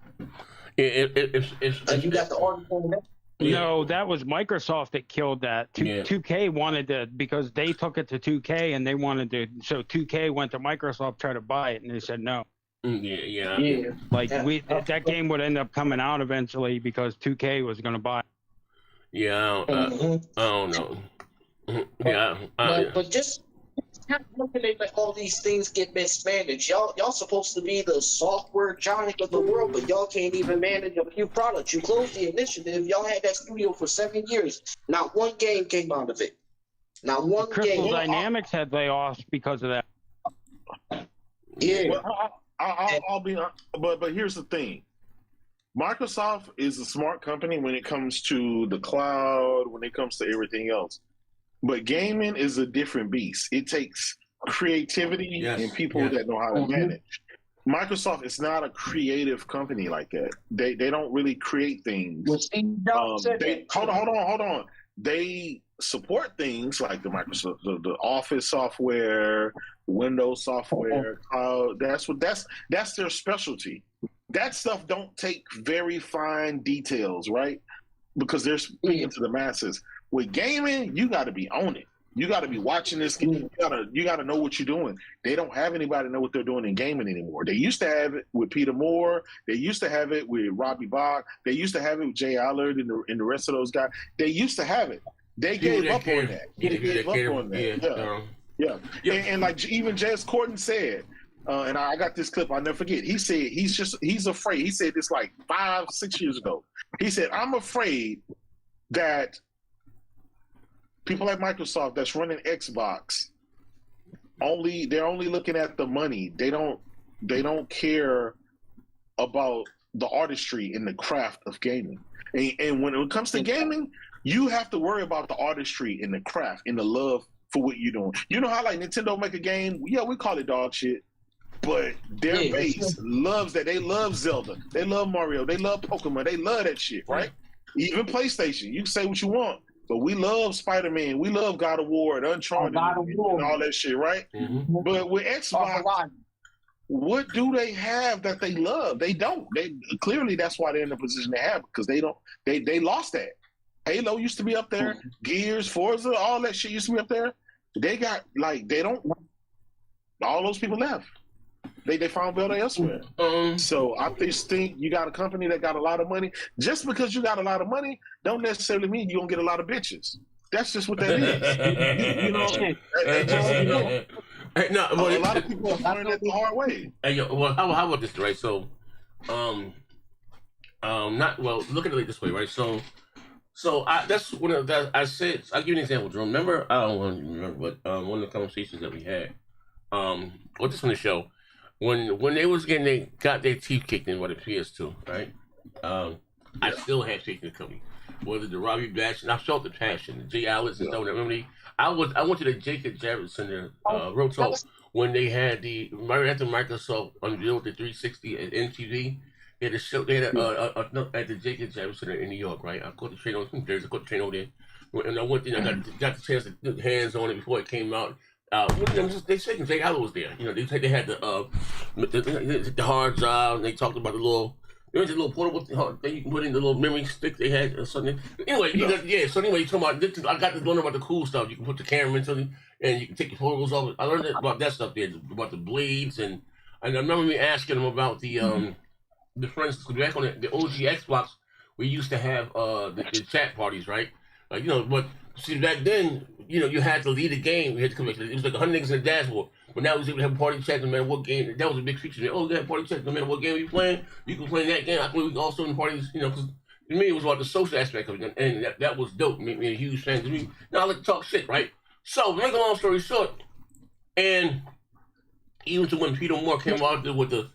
And you got the article. No, that was Microsoft that killed that. 2K wanted to, because they took it to 2K and they wanted to, so 2K went to Microsoft, tried to buy it, and they said no. That game would end up coming out eventually because 2K was going to buy it. Yeah, I don't know. But just looking at all these things get mismanaged. Y'all supposed to be the software giant of the world, but y'all can't even manage a few products. You closed the initiative. Y'all had that studio for 7 years. Not one game came out of it. Not one game. Crystal Dynamics had layoffs because of that. Yeah. Well, I'll be, but here's the thing. Microsoft is a smart company when it comes to the cloud, when it comes to everything else. But gaming is a different beast. It takes creativity and people that know how to manage. Microsoft is not a creative company like that. They don't really create things. Hold on. They support things like the Microsoft, the Office software, Windows software, cloud. That's their specialty. That stuff don't take very fine details, right? Because they're speaking to the masses. With gaming, you got to be on it. You got to be watching this game. You got to know what you're doing. They don't have anybody know what they're doing in gaming anymore. They used to have it with Peter Moore. They used to have it with Robbie Bach. They used to have it with Jay Allard and the rest of those guys. They used to have it. They gave up on that. They gave up on that. Yeah. And like even Jez Corden said, and I got this clip, I'll never forget. He said he's afraid. He said this like 5-6 years ago. He said, I'm afraid that people like Microsoft that's running Xbox they're only looking at the money. They don't care about the artistry and the craft of gaming. And when it comes to gaming, you have to worry about the artistry and the craft and the love for what you're doing. You know how like Nintendo make a game? Yeah, we call it dog shit. But their base loves that. They love Zelda. They love Mario. They love Pokemon. They love that shit, right? Even PlayStation. You can say what you want. But we love Spider-Man. We love God of War and Uncharted and all that shit, right? Mm-hmm. But with Xbox, what do they have that they love? They don't. They clearly that's why they're in the position they have, because they don't. They lost that. Halo used to be up there. Gears, Forza, all that shit used to be up there. They got they don't. All those people left. They found better elsewhere. So I just think you got a company that got a lot of money. Just because you got a lot of money, don't necessarily mean you're gonna get a lot of bitches. That's just what that is. A lot of people are learning it the hard way. Hey, well, how about this, right? So, look at it like this way, right? So that's one of the I said. I'll give you an example, Jerome. Remember? I don't want to remember, but one of the conversations that we had, or just on the show. When they was got their teeth kicked in by the PS2, right? I still had faith in the company. Whether the Robbie Batch, and I felt the passion, the Jay Alice and stuff. Remember, I went to the Jacob Jarrett Center, Road Talk, when they had after Microsoft unveiled the 360 at MTV. They had a show. They had at the Jacob Jarrett Center in New York, right? I caught the train on Jersey. I caught the train over there, and I went there. I got the chance to get hands on it before it came out. They said Jay Allen was there. They had the hard drive, and they talked about the little portable thing you can put in the little memory stick they had or something. Anyway, So anyway, you talking about I got to learn about the cool stuff. You can put the camera in something, and you can take your photos off. I learned about that stuff there, about the blades, and I remember me asking them about the friends. Back on the OG Xbox, we used to have the chat parties, right? But see, back then, you had to lead a game. You had to come. It was like 100 niggas in the dashboard. But now we was able to have party chat no matter what game. That was a big feature. Oh, we got party chat no matter what game you playing. You can play that game. I think we can also in parties. Because to me it was about the social aspect of it, and that was dope. Made me a huge fan. Now I like to talk shit, right? So make a long story short, and even to when Peter Moore came out there with the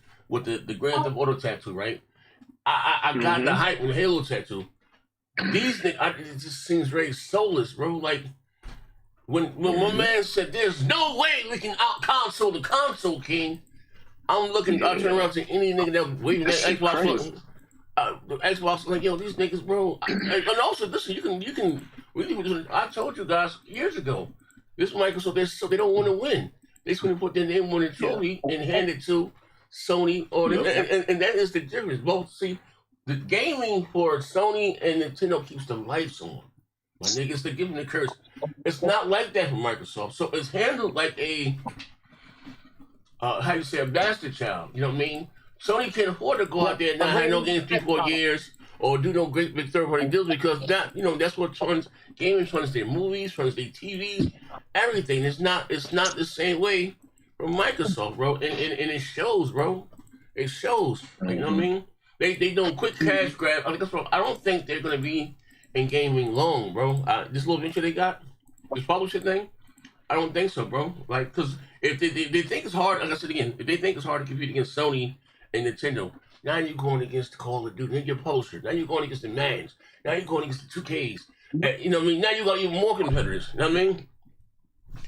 Grand Theft Auto tattoo, right? I got the hype with the Halo tattoo. These things, it just seems very soulless, bro. Like when my man said, "There's no way we can out console the console king," I'm looking. I turn around to any nigga that was waving that Xbox. The Xbox like, yo, these niggas, bro. And also, listen, you can really. I told you guys years ago, this Microsoft, they don't want to win. They just want to put their name on the trophy and hand it to Sony, and that is the difference. Both see. The gaming for Sony and Nintendo keeps the lights on. My niggas, they're giving the curse. It's not like that for Microsoft. So it's handled like a, a bastard child. You know what I mean? Sony can't afford to go out there and not have no games 3-4 years or do no great big third-party deals because that's what gaming funds their movies, funds their TVs, everything. It's not the same way for Microsoft, bro. And it shows, bro. It shows. You know what I mean? They doing quick cash grab. I don't think they're gonna be in gaming long, bro. This little venture they got, this publisher thing, I don't think so, bro. Like, cause if they think it's hard, like I said again, if they think it's hard to compete against Sony and Nintendo, now you're going against the Call of Duty, then your poster. Now you're going against the Mads. Now you're going against the 2Ks. You know what I mean? Now you got even more competitors. You know what I mean?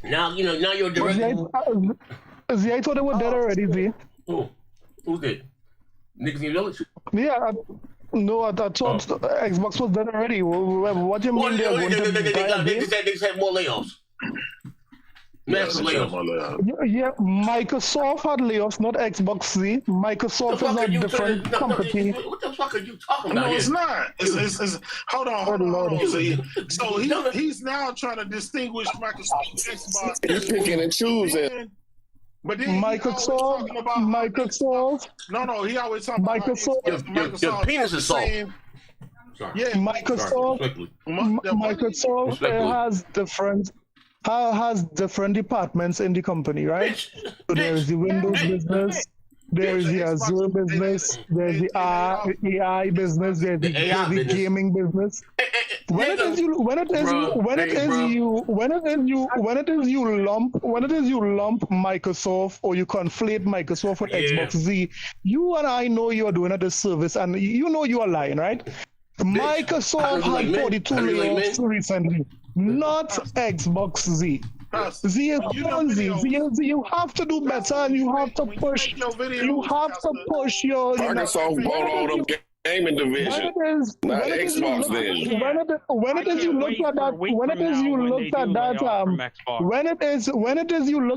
Now now you're direct. I thought they were dead already, Z. Who's dead? Niggas in the village? Yeah, I thought Xbox was dead already. What do you mean they just had more layoffs. Massive layoffs. Yeah, Microsoft had layoffs, not Xbox Z. Microsoft is a different company. What the fuck are you talking about? No, it's not. It's hold on. So he's now trying to distinguish Microsoft Xbox. He's picking and choosing. But then Microsoft. No, he always talking about Microsoft. Your penis is soft. Yeah, Microsoft has different departments in the company, right? So there is the Windows business, there is the Azure business, there's the AI business, there's the gaming business. When it is you lump Microsoft or you conflate Microsoft with Xbox Z, you and I know you're doing a disservice, and you know you are lying, right? Microsoft had 42 layoffs recently, not Xbox Z. Z is Bungie. Z, you have to do better, and you have to push. You have to push your. Microsoft bought all them Gaming division, not Xbox division. When it is you look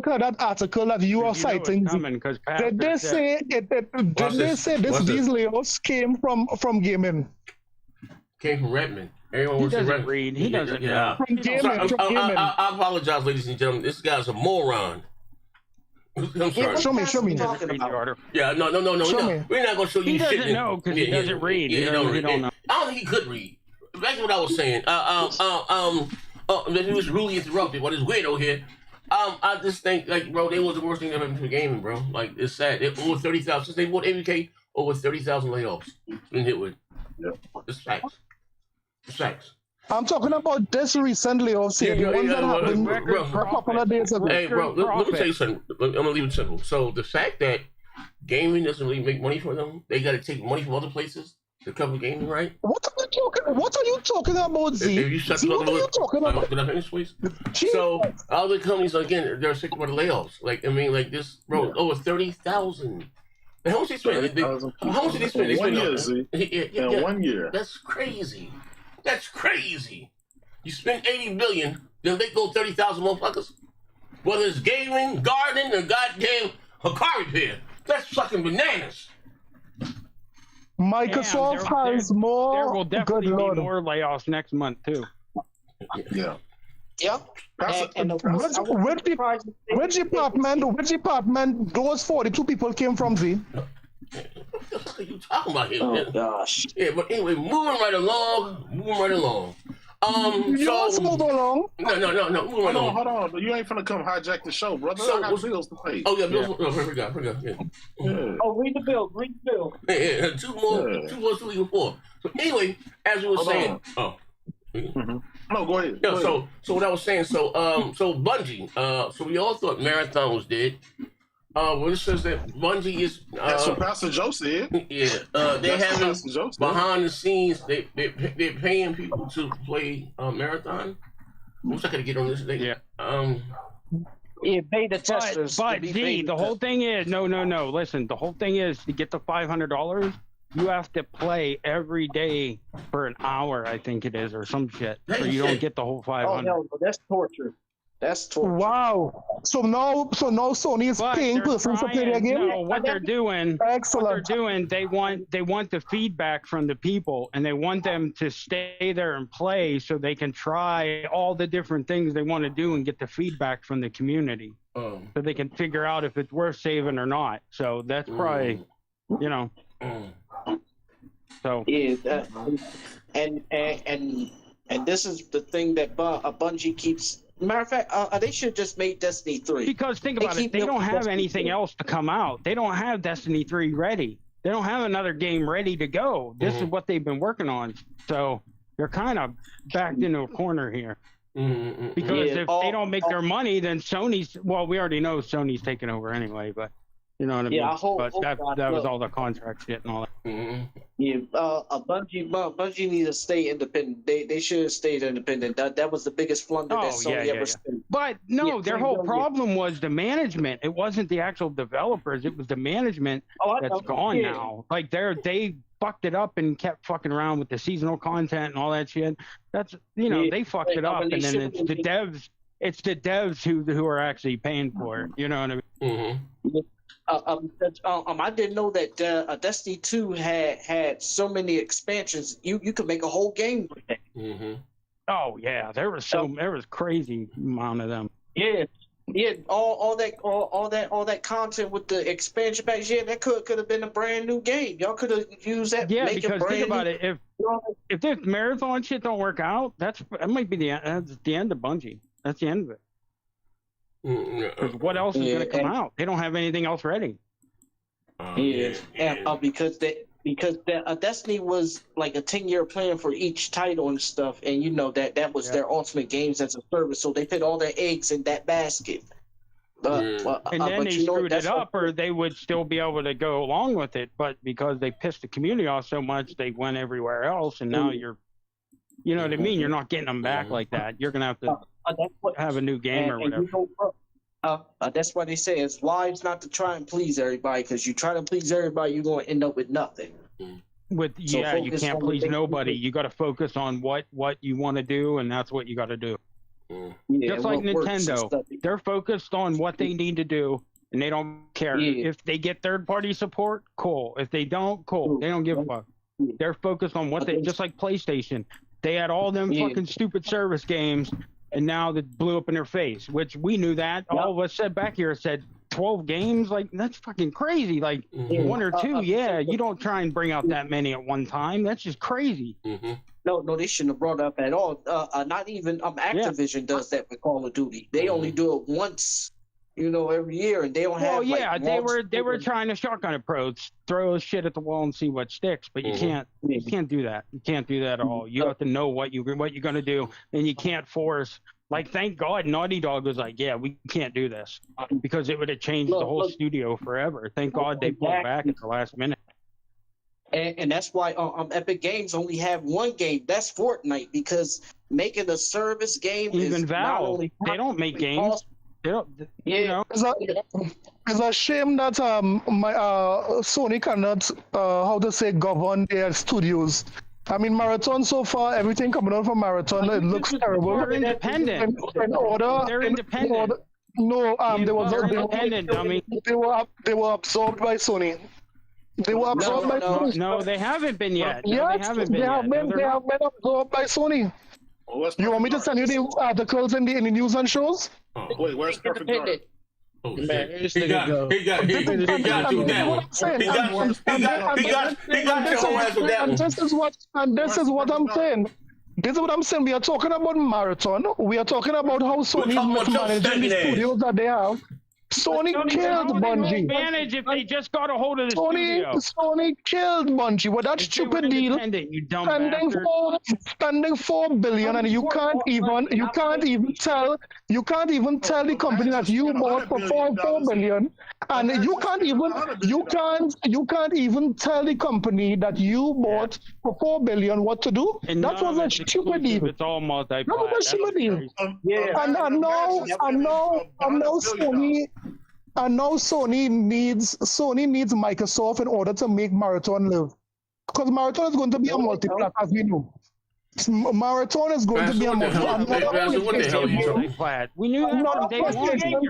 at that article that you are citing, did they say these layoffs came from gaming? Came from Redmond. Everyone wants to read. He doesn't know. From gaming. I apologize, ladies and gentlemen. This guy's a moron. I'm sorry. Show me. Yeah, no. We're not gonna show you shit. He doesn't know because he doesn't read. He don't know. I don't think he could read. Back to what I was saying. He was really interrupted. What is weirdo here? I just think, like, bro, they was the worst thing ever for gaming, bro. Like, it's sad. They over 30,000 since they bought ABK. Over 30,000 layoffs been hit with. Yeah, it's facts. It's facts. I'm talking about this recent layoffs here. The ones that happened a couple of days ago. Hey, bro, let me tell you something. I'm gonna leave it simple. So the fact that gaming doesn't really make money for them, they got to take money from other places to cover gaming, right? What are you talking about, Z? If you shut the what are you talking about? Can I finish, please? So other companies, again, they're sick about the layoffs. Like, I mean, like this, bro, over 30,000. How much they spend? How much did they spend? They spent 1 year, Z. Yeah, 1 year. That's crazy. That's crazy. You spend $80 billion, then they go 30,000 motherfuckers. Whether it's gaming, gardening, or goddamn a car repair. That's fucking bananas. Microsoft has more. There will definitely be more layoffs next month too. Yeah. Yep. Which department those 42 people came from, Z? What the fuck are you talking about here? Oh gosh. Yeah, but anyway, moving right along. Let's move along. No. Hold on. You ain't finna come hijack the show, brother. I got bills to pay. Oh yeah, bills. Yeah. Forgot. Yeah. Oh, read the bill. Yeah, two more, 3 or 4. So anyway, as we were saying. No, go ahead. Yeah. So what I was saying. So Bungie. So we all thought Marathon was dead. Well, it says that Bungie is. That's what Pastor Joe said. Yeah, they having behind the scenes. They're paying people to play Marathon. I wish I could get on this thing. Yeah. Yeah, beta testers. But the whole thing is no. Listen, the whole thing is to get the $500. You have to play every day for an hour, I think it is, or some shit. So you don't get the whole 500. Oh no, that's torture. That's torture. Wow. So now Sony is paying persons to play their game? No, what they're doing, they want the feedback from the people, and they want them to stay there and play so they can try all the different things they want to do and get the feedback from the community. So they can figure out if it's worth saving or not. So that's probably, So yeah, and this is the thing that Bungie keeps. Matter of fact, they should just make Destiny 3. Because think about it, they don't have anything else to come out. They don't have Destiny 3 ready. They don't have another game ready to go. This is what they've been working on. So they're kind of backed into a corner here. Because if they don't make their money, then Sony's. Well, we already know Sony's taking over anyway, but. You know what I mean? That was all the contract shit and all that. Yeah, Bungie needs to stay independent. They should have stayed independent. That was the biggest blunder that Sony ever spent. But no, their whole problem was the management. It wasn't the actual developers. It was the management that's gone now. Like they fucked it up and kept fucking around with the seasonal content and all that shit. That's they fucked it up, and then it's the devs. It's the devs who are actually paying for it. You know what I mean? I didn't know that Destiny 2 had so many expansions. You could make a whole game with that. Oh yeah, there was crazy amount of them. Yeah, all that content with the expansion packs. Yeah, that could have been a brand new game. Y'all could have used that. Yeah, because think about it. If this marathon shit don't work out, that might be the end of Bungie. That's the end of it. Because what else is going to come out? They don't have anything else ready. Because Destiny was like a 10-year plan for each title and stuff, and that was their ultimate games as a service. So they put all their eggs in that basket. And then they screwed it up, or they would still be able to go along with it. But because they pissed the community off so much, they went everywhere else, and now you know what I mean? You're not getting them back like that. You're going to have to have a new game or whatever. That's why they say it's wise not to try and please everybody, because you try to please everybody, you're going to end up with nothing. You can't please nobody. You got to focus on what you want to do, and that's what you got to do. Yeah, just like Nintendo, they're focused on what they need to do, and they don't care. If they get third-party support, cool. If they don't, cool. They don't give a fuck. They're focused on what they, just like PlayStation. They had all them fucking stupid service games, and now they blew up in their face, which we knew that. All of us said back here said 12 games, like that's fucking crazy. Like one or two, you don't try and bring out that many at one time. That's just crazy. No, they shouldn't have brought up at all. Not even Activision does that with Call of Duty. They only do it once, every year, and they don't have. They were trying to shotgun approach, throw shit at the wall and see what sticks, but you can't do that. You can't do that at all. You have to know what you're gonna do, and you can't force. Like, thank God Naughty Dog was like, yeah, we can't do this, because it would have changed the whole studio forever. Thank God they pulled back at the last minute. And that's why Epic Games only have one game. That's Fortnite, because making a service game even Valve, they don't make games. They don't. It's a shame that Sony cannot govern their studios. I mean, Marathon so far, everything coming out from Marathon, it looks terrible. They're independent. They're independent. They were absorbed by Sony. They were absorbed by Sony. No, they haven't been yet. Yes, they have been absorbed by Sony. You want me to send you the articles in the news and shows? Wait, where's Perfect Dark? Oh, man. He got you with that one. He got your ass with that one. And this is what I'm saying. This is what I'm saying. We are talking about Marathon. We are talking about how Sony is mismanaging the studios that they have. Sony killed Bungie. Advantage if they just got a hold of the studio. Sony killed Bungie with that stupid deal. Spending $4 billion, and you can't even tell the company that you bought for $4 billion, and you can't even tell the company that you bought for $4 billion what to do. And that was a stupid deal. It's all multi-plat. That was a stupid deal. And now Sony needs Microsoft in order to make Marathon live, because Marathon is going to be a multi-plat, as we know. Marathon is going to be a multi-plat. We knew another PlayStation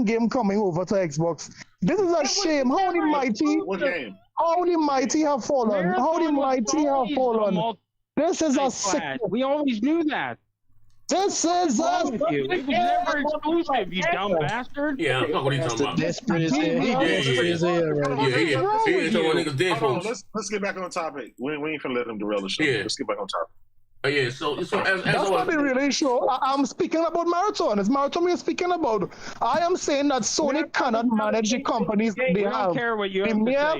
game coming over to Xbox. This is a shame. How the mighty have fallen. This is a sick. We always knew that. This is a. It was never exclusive, you dumb bastard. Yeah, I know what he's talking about. Desperate as hell. Let's get back on topic. We ain't finna let them derail the show. Let's get back on topic. So as that's not the really show. I'm speaking about Marathon. It's Marathon we're speaking about. I am saying that Sony cannot manage the companies that they have. I don't care what you have the mere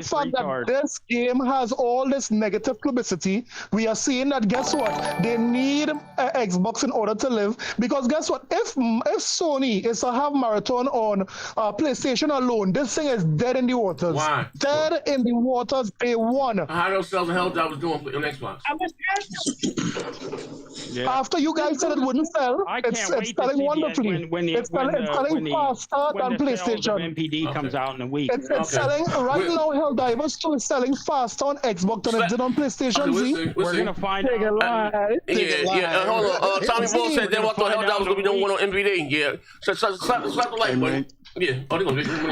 fact that this game has all this negative publicity, we are seeing that, guess what? They need Xbox in order to live. Because guess what? If Sony is to have Marathon on PlayStation alone, this thing is dead in the waters. Why? Dead in the waters. They won. How those sales and hell I was doing on Xbox? After you guys said it wouldn't sell, it's selling wonderfully. It's selling faster than PlayStation. MPD comes out in a week. It's selling right now. Helldivers 2 is selling faster on Xbox than it did on PlayStation Z. We're gonna find out. Hold on. Tommy Bull said they thought Helldivers gonna be doing one on MPD. Yeah. So slap the like button. Yeah.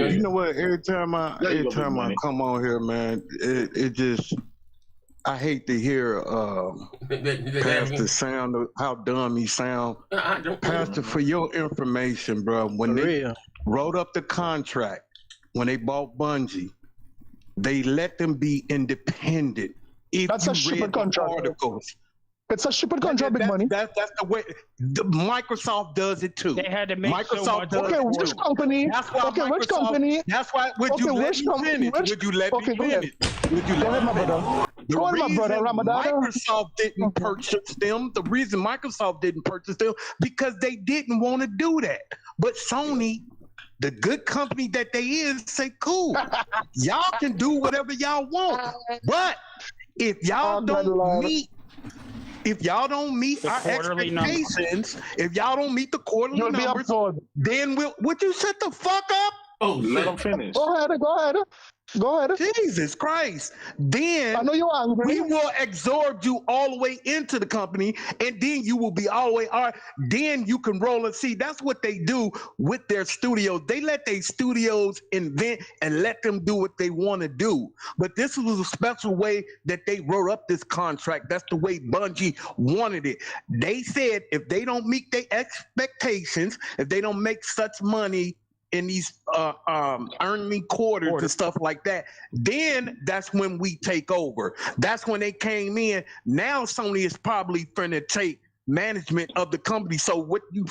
You know what? Every time I come on here, man, it just. I hate to hear Pastor sound how dumb he sound. Pastor, for your information, bro, when they wrote up the contract, when they bought Bungie, they let them be independent. That's a stupid contract. Articles. It's a stupid contract, big money. That's the way Microsoft does it too. They had to make Microsoft so much. Okay, which company? That's why which company? That's why. Would you let me finish? Would you let me finish? Would you let me finish? The reason Microsoft didn't purchase them, the reason Microsoft didn't purchase them, because they didn't want to do that. But Sony, the good company that they is, say, cool, y'all can do whatever y'all want. But if y'all don't meet our expectations, if y'all don't meet the quarterly numbers, then would you shut the fuck up? Oh, let him finish. Go ahead. Jesus Christ. Then I know you're angry. We will absorb you all the way into the company, and then you will be all the way all right. Then you can roll and see. That's what they do with their studios. They let their studios invent and let them do what they want to do. But this was a special way that they wrote up this contract. That's the way Bungie wanted it. They said if they don't meet their expectations, if they don't make such money in these earning quarters and stuff like that, then that's when we take over. That's when they came in. Now Sony is probably finna take management of the company. So what you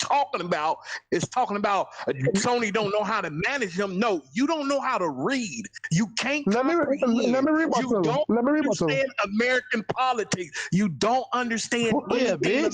talking about is talking about Sony don't know how to manage them. No, you don't know how to read. You can't. Let me read. You don't understand American politics. You don't understand anything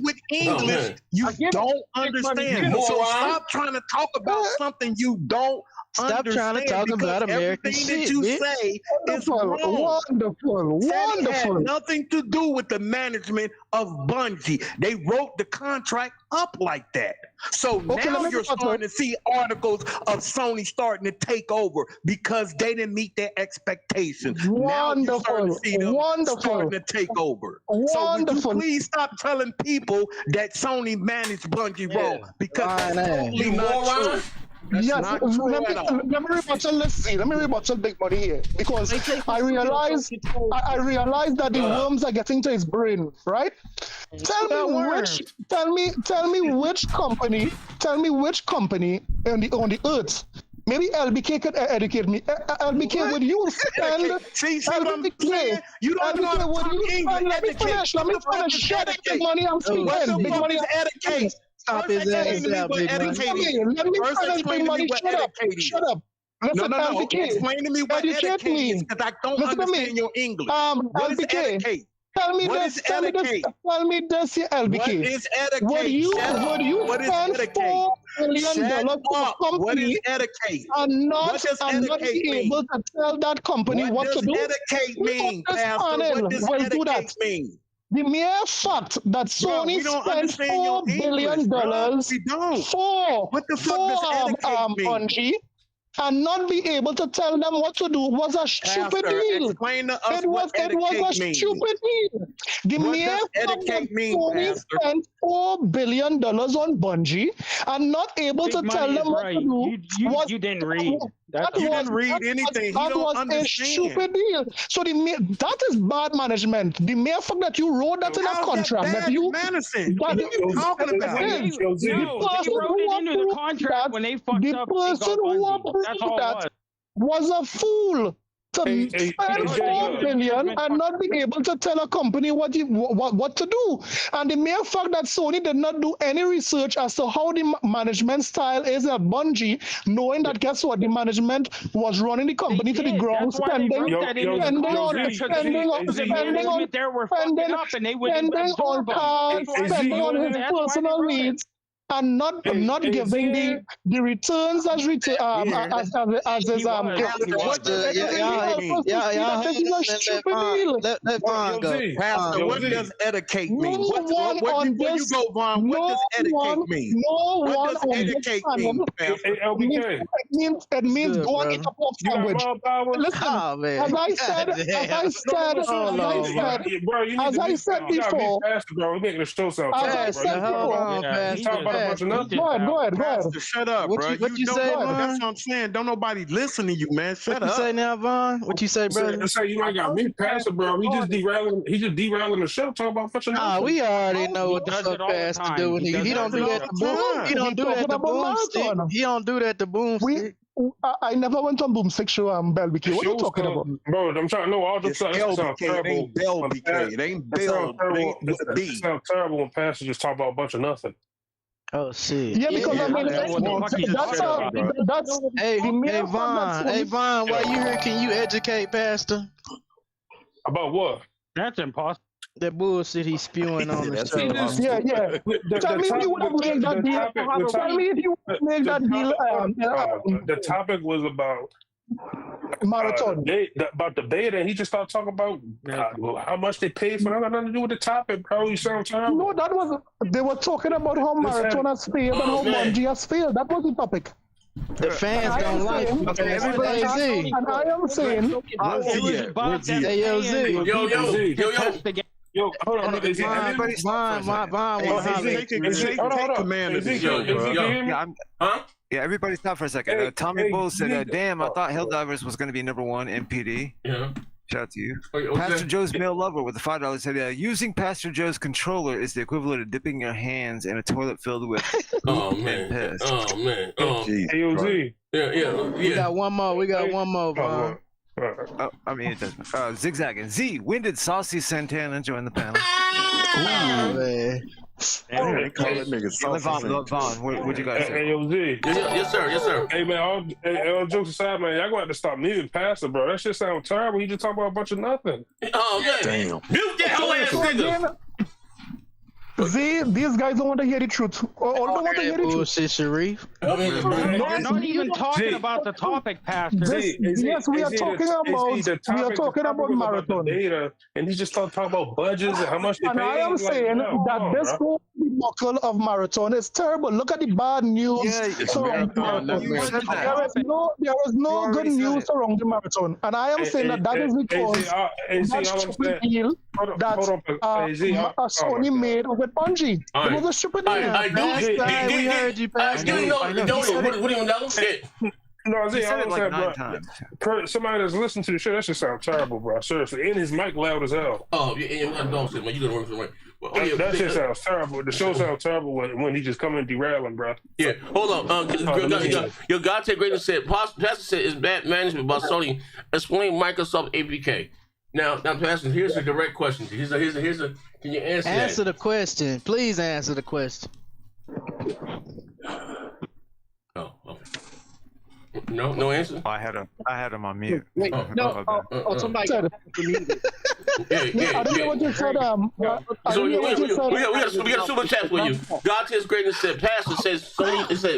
with English. You don't understand. So stop trying to talk about something you don't Stop trying to talk about American everything shit, that you bitch. say is wrong. Wonderful. That had nothing to do with the management of Bungie. They wrote the contract up like that. So now you're starting to see articles of Sony starting to take over because they didn't meet their expectations. Now you're starting to see them starting to take over. So would you please stop telling people that Sony managed Bungie wrong, because that's totally not true. Yes, let me rebuttal. Let's see. Let me rebuttal Big Money here, because I realize that the worms are getting to his brain, right? Tell me which company on the earth. Maybe LBK could educate me. LBK, would you spend? LBK, you don't know how to talk English. Let me finish. Shut up, Big Money. I'm speaking. Big Money is educate. Stop his ass out, Big Money. Let me explain Money. Shut up. Listen, No. LBK. Explain to me what educate means, because I don't understand your English. What is educate? Tell me this, here, LBK. What is educate? Would you spend $4 million for a company what is educate? and not be able to tell that company what to do? What does educate mean, Pastor? What does educate mean? The mere fact that Sony spent $4 billion for Bungie and not be able to tell them what to do was a stupid deal. Explain to us it was a stupid deal. The mere fact that Sony spent $4 billion on Bungie and not able to tell them what to do you didn't read. You didn't read anything. That was a stupid deal. So that is bad management. The mere fact that you wrote that in a contract, that you management. What are you talking about? They wrote it into the contract when they fucked up. The person who approved that was a fool. To spend $4 billion and not be able to tell a company what to do. And the mere fact that Sony did not do any research as to how the management style is at Bungie, knowing that guess what, the management was running the company to the ground, spending on cars, spending on his personal needs, and not giving the returns as his Let Vaughn go. Pastor, what does educate mean? Where you go, Vaughn? What does educate mean? What does educate mean, Pastor? It means going into both language. Listen, as I said before, Go ahead. Pastor, shut up, bro. What you say, Vaughn? That's what I'm saying. Don't nobody listen to you, man. Shut up. What you say now, Vaughn? What you say, brother? Say you ain't got me, Pastor, bro. He just derailing the show. Talking about fucking. We already know what the fuck Pastor doing. He don't do that to Boom. He don't do that to Boomstick. He don't do that to Boomstick. I never went on Boomstick show. BellBK. What are you talking about, bro? I'm trying to know all the stuff. It sounds terrible. It ain't Bell. It sounds terrible when Pastor just talk about a bunch of nothing. Oh shit! Yeah, because I mean, that's Hey Vaughn, while you here, can you educate Pastor about what? That's impossible. That bullshit he's spewing on the show. Yeah. Tell me if you would have made that deal. Tell me if you would have made that deal. The topic was about Marathon. About the beta, and he just started talking about how much they paid for it. That got nothing to do with the topic, bro. You sound terrible. No, that was they were talking about how Marathon has failed and how Bungie has failed. That was the topic. The fans don't like it. And I am saying, Yo, hold on. Yeah, everybody stop for a second. Tommy Bull said, damn, I thought Helldivers was going to be #1 MPD. Yeah. Shout out to you. Pastor Joe's Male Lover with the $5 said, using Pastor Joe's controller is the equivalent of dipping your hands in a toilet filled with piss. Oh, man. AOZ. Yeah. We got one more, Vaughn. I mean, it doesn't. Zigzagging. Z, when did Saucy Santana join the panel? They call that nigga Saucy. Vaughn, what'd you guys say? AOZ. Yes, sir. Hey, man, all jokes aside, man, y'all going to have to stop muting Pastor, bro. That shit sound terrible. He just talking about a bunch of nothing. Oh, man. Damn. Mute that whole ass nigga. See, these guys don't want to hear the truth. All they want to hear the truth. Bullshit, Sharif. We're not even talking about the topic, Pastor. Yes, we are talking about Marathon. Data, and he just talking about budgets and how much they pay. And I am saying that this whole debacle of Marathon is terrible. Look at the bad news surrounding Marathon. There is no good news surrounding Marathon. And I am saying that is because that stupid deal that Sony made with Bungie. It was a stupid deal. We heard you, Pastor. What do you know? No, He said it like 9 times. Somebody that's listening to the show, that shit sound terrible, bro. Seriously. And his mic loud as hell. Oh, yeah, don't say, man. You gotta run for the way. Well, that shit sounds terrible. The show sounds terrible when he just come in derailing, bro. Yeah, hold on. Your God take greatness said, Pastor said, it's bad management by Sony. Explain Microsoft APK. Now, Pastor, here's a direct question. Here's a. Can you answer that? Answer the question. Please answer the question. Oh, okay. No answer. I had him on mute. Wait, somebody got muted. Yeah. I don't know what you said. So we got a super chat for you. God takes greatness said, Pastor says Sony. It says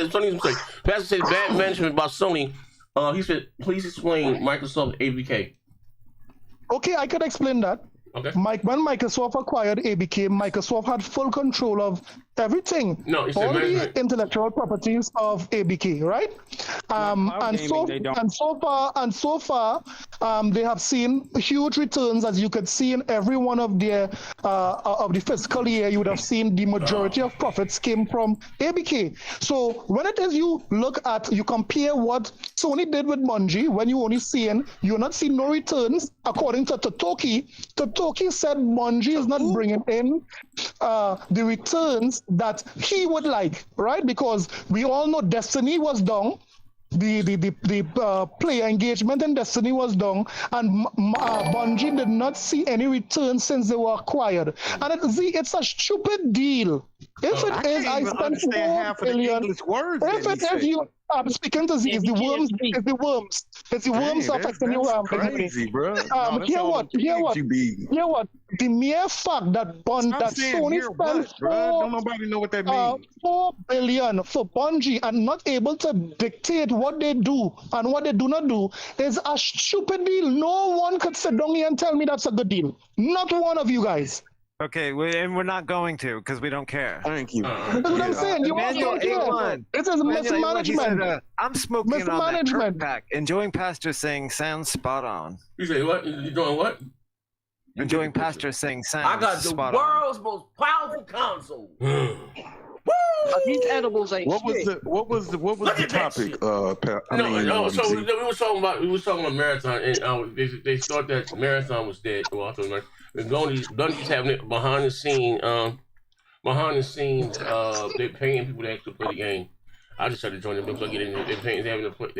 Sony's mistake. Pastor says bad management by Sony. He said, please explain Microsoft APK. Okay, I can explain that. Okay. When Microsoft acquired ABK, Microsoft had full control of everything. No, it's all the intellectual properties of ABK, right? And so far, they have seen huge returns, as you could see in every one of their of the fiscal year. You would have seen the majority of profits came from ABK. So when it is you compare what Sony did with Bungie, when you're not seeing no returns, according to Totoki. Totoki said Bungie is not bringing in the returns that he would like, right? Because we all know Destiny was down. The player engagement in Destiny was down, and Bungie did not see any return since they were acquired. And it's a stupid deal. If it is, I spent $4 billion. If it is, I'm speaking to Z. It's the worms. It's the worms affecting you. Crazy, bro. Hear what? The mere fact that Sony spent don't nobody know what that means. $4 billion for Bungie and not able to dictate what they do and what they do not do is a stupid deal. No one could sit down here and tell me that's a good deal. Not one of you guys. Okay, and we're not going to because we don't care. Thank you. That's what I'm saying. You all don't care. It is mismanagement. I'm smoking on that Kirk pack. Enjoying Pastor saying sounds spot on. You say what? You doing what? Enjoying Pastor saying sounds spot on. I got the world's most powerful console. These edibles ain't What was the topic? So we was talking about Marathon, and they thought that Marathon was dead. Well, I thought Bungie's having it behind the scenes. They're paying people to actually play the game. I just tried to join them to plug it in. They're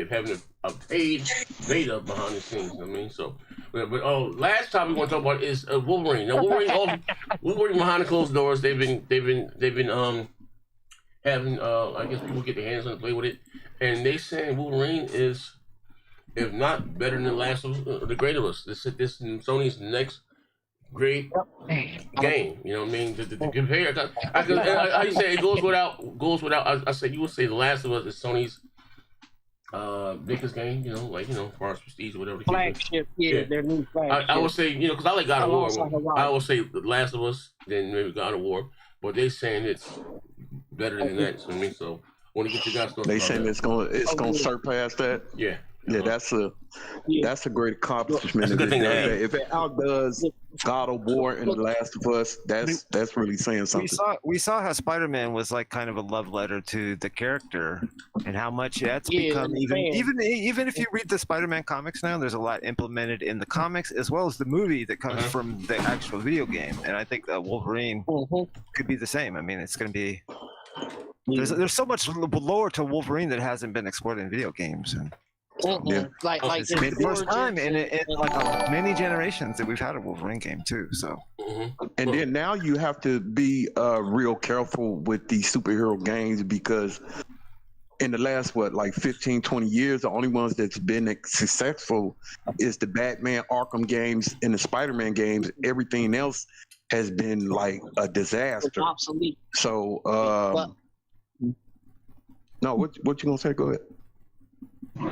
having a paid beta behind the scenes. You know what I mean, so. But last time we want to talk about is Wolverine. Now Wolverine behind the closed doors. They've been having I guess people get their hands on and play with it, and they saying Wolverine is, if not better than the last of the Great of Us. This is Sony's next great game. You know what I mean? The compare. I say it goes without. I said you would say The Last of Us is Sony's biggest game, as far as prestige or whatever. Flagship, their new flagship. I would say, because I like God of War. I would say The Last of Us, then maybe God of War, but they saying it's better than that. So I want to get you guys. They saying it's gonna surpass that. Yeah. Yeah, that's a great accomplishment. That's a good thing. If it outdoes God of War and The Last of Us, that's really saying something. We saw how Spider-Man was like kind of a love letter to the character, and how much that's become. Even if you read the Spider-Man comics now, there's a lot implemented in the comics as well as the movie that comes from the actual video game. And I think that Wolverine could be the same. I mean, it's going to be. There's so much lore to Wolverine that hasn't been explored in video games. And, like it's the first time in like many generations that we've had a Wolverine game too. So, and then now you have to be real careful with these superhero games, because in the last 15, 20 years, the only ones that's been successful is the Batman Arkham games and the Spider-Man games. Everything else has been like a disaster. Obsolete. So, no, what you gonna say? Go ahead.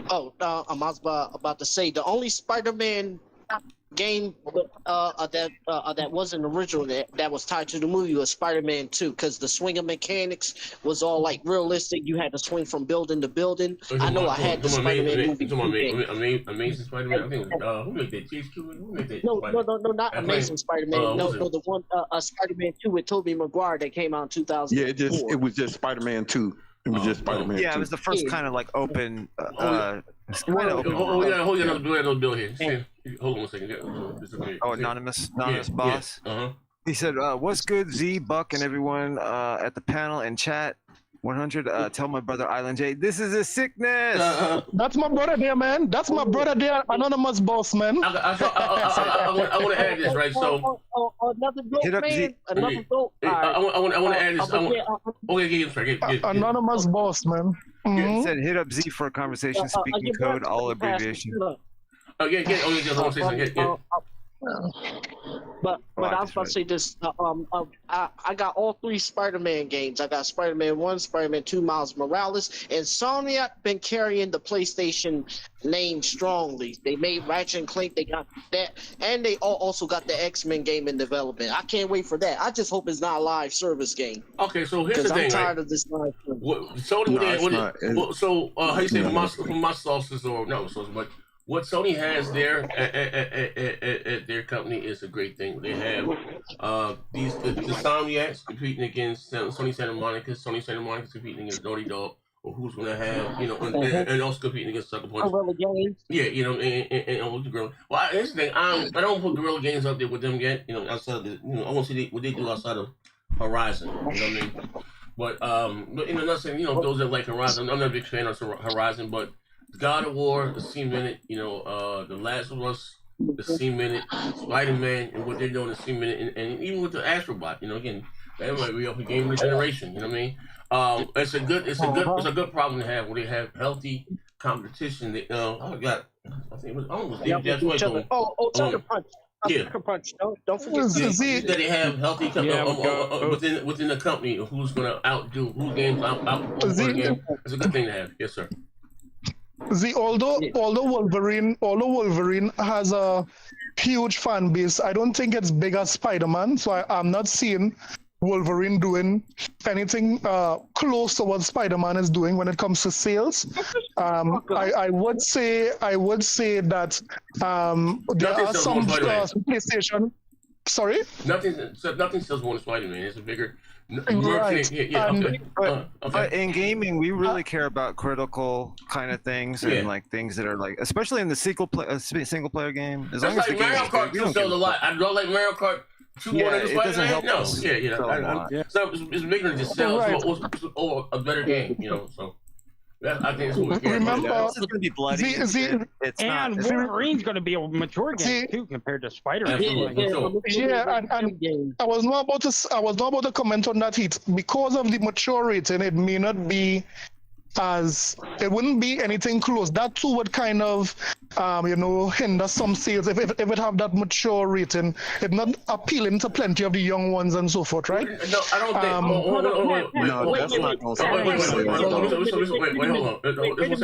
Oh, I was about to say the only Spider-Man game that wasn't original that was tied to the movie was Spider-Man 2, because the swinging mechanics was all like realistic. You had to swing from building to building. I know I had the Spider-Man movie. Amazing Spider-Man. I think who made that? THQ? Who made that? No, not Amazing Spider-Man. No, the one Spider-Man 2 with Tobey Maguire that came out in 2004. Yeah, it was just Spider-Man 2. It was just Spider-Man. Yeah, it was the first kind of like open. Hold on, another bill here. Hold on a second. Anonymous boss. He said, "What's good, Z, Buck, and everyone at the panel and chat? 100. Tell my brother Island J, this is a sickness." That's my brother there, man. That's my brother there, Anonymous boss, man. I want to add this, right? So another goat, man. Another goat. I want to add this. Anonymous boss, man. He said, "Hit up Z for a conversation. Speaking code, all abbreviation." But I was about to say this. I got all 3 Spider-Man games. I got Spider-Man 1, Spider-Man 2, Miles Morales, and Sony been carrying the PlayStation name strongly. They made Ratchet and Clank. They got that, and they also got the X-Men game in development. I can't wait for that. I just hope it's not a live service game. Okay, so here's the thing. I'm tired of this live service. Sony, so how you say from my sources or no sources, but. What Sony has there at their company is a great thing. They have the Insomniacs competing against Sony Santa Monica. Sony Santa Monica's competing against Naughty Dog, or who's going to have, and also competing against Sucker Punch. Guerrilla Games. Yeah, and all the Guerrilla. Well, here's the thing. I don't put Guerrilla Games up there with them yet. Outside of the, I want to see what they do outside of Horizon. You know what I mean? But not saying those that like Horizon. I'm not a big fan of Horizon, but. God of War, the C-Minute, The Last of Us, the C-Minute, Spider-Man, and what they're doing, the C-Minute, and even with the Astrobot, again, that might be up a game of the generation. You know what I mean? It's a good problem to have where they have healthy competition. That, I think it was almost Sucker Punch. Sucker Punch. Don't forget that they have healthy within the company who's going to outdo whose games outperform the game. It's a good thing to have. Yes, sir. See, although Wolverine has a huge fan base, I don't think it's big as Spider-Man. So I'm not seeing Wolverine doing anything close to what Spider-Man is doing when it comes to sales. I would say that there are some PlayStation. Sorry? Nothing sells more than Spider-Man. It's a bigger. Right. But in gaming, we really care about critical kind of things and like things that are like, especially in the single player game. As long as the game Mario Kart sells a lot. I don't like Mario Kart 2 more than Spider-Man. No, so it's bigger than just sell or a better game. So. I think it's what remember, it's going to be bloody. And Wolverine's going to be a mature game too compared to Spider-Man. And I was not about to comment on that. Heat because of the mature rating, it may not be as it wouldn't be anything close. That too would kind of, hinder some sales if it have that mature rating. It's not appealing to plenty of the young ones and so forth, right? No, I don't think. No, that's not going to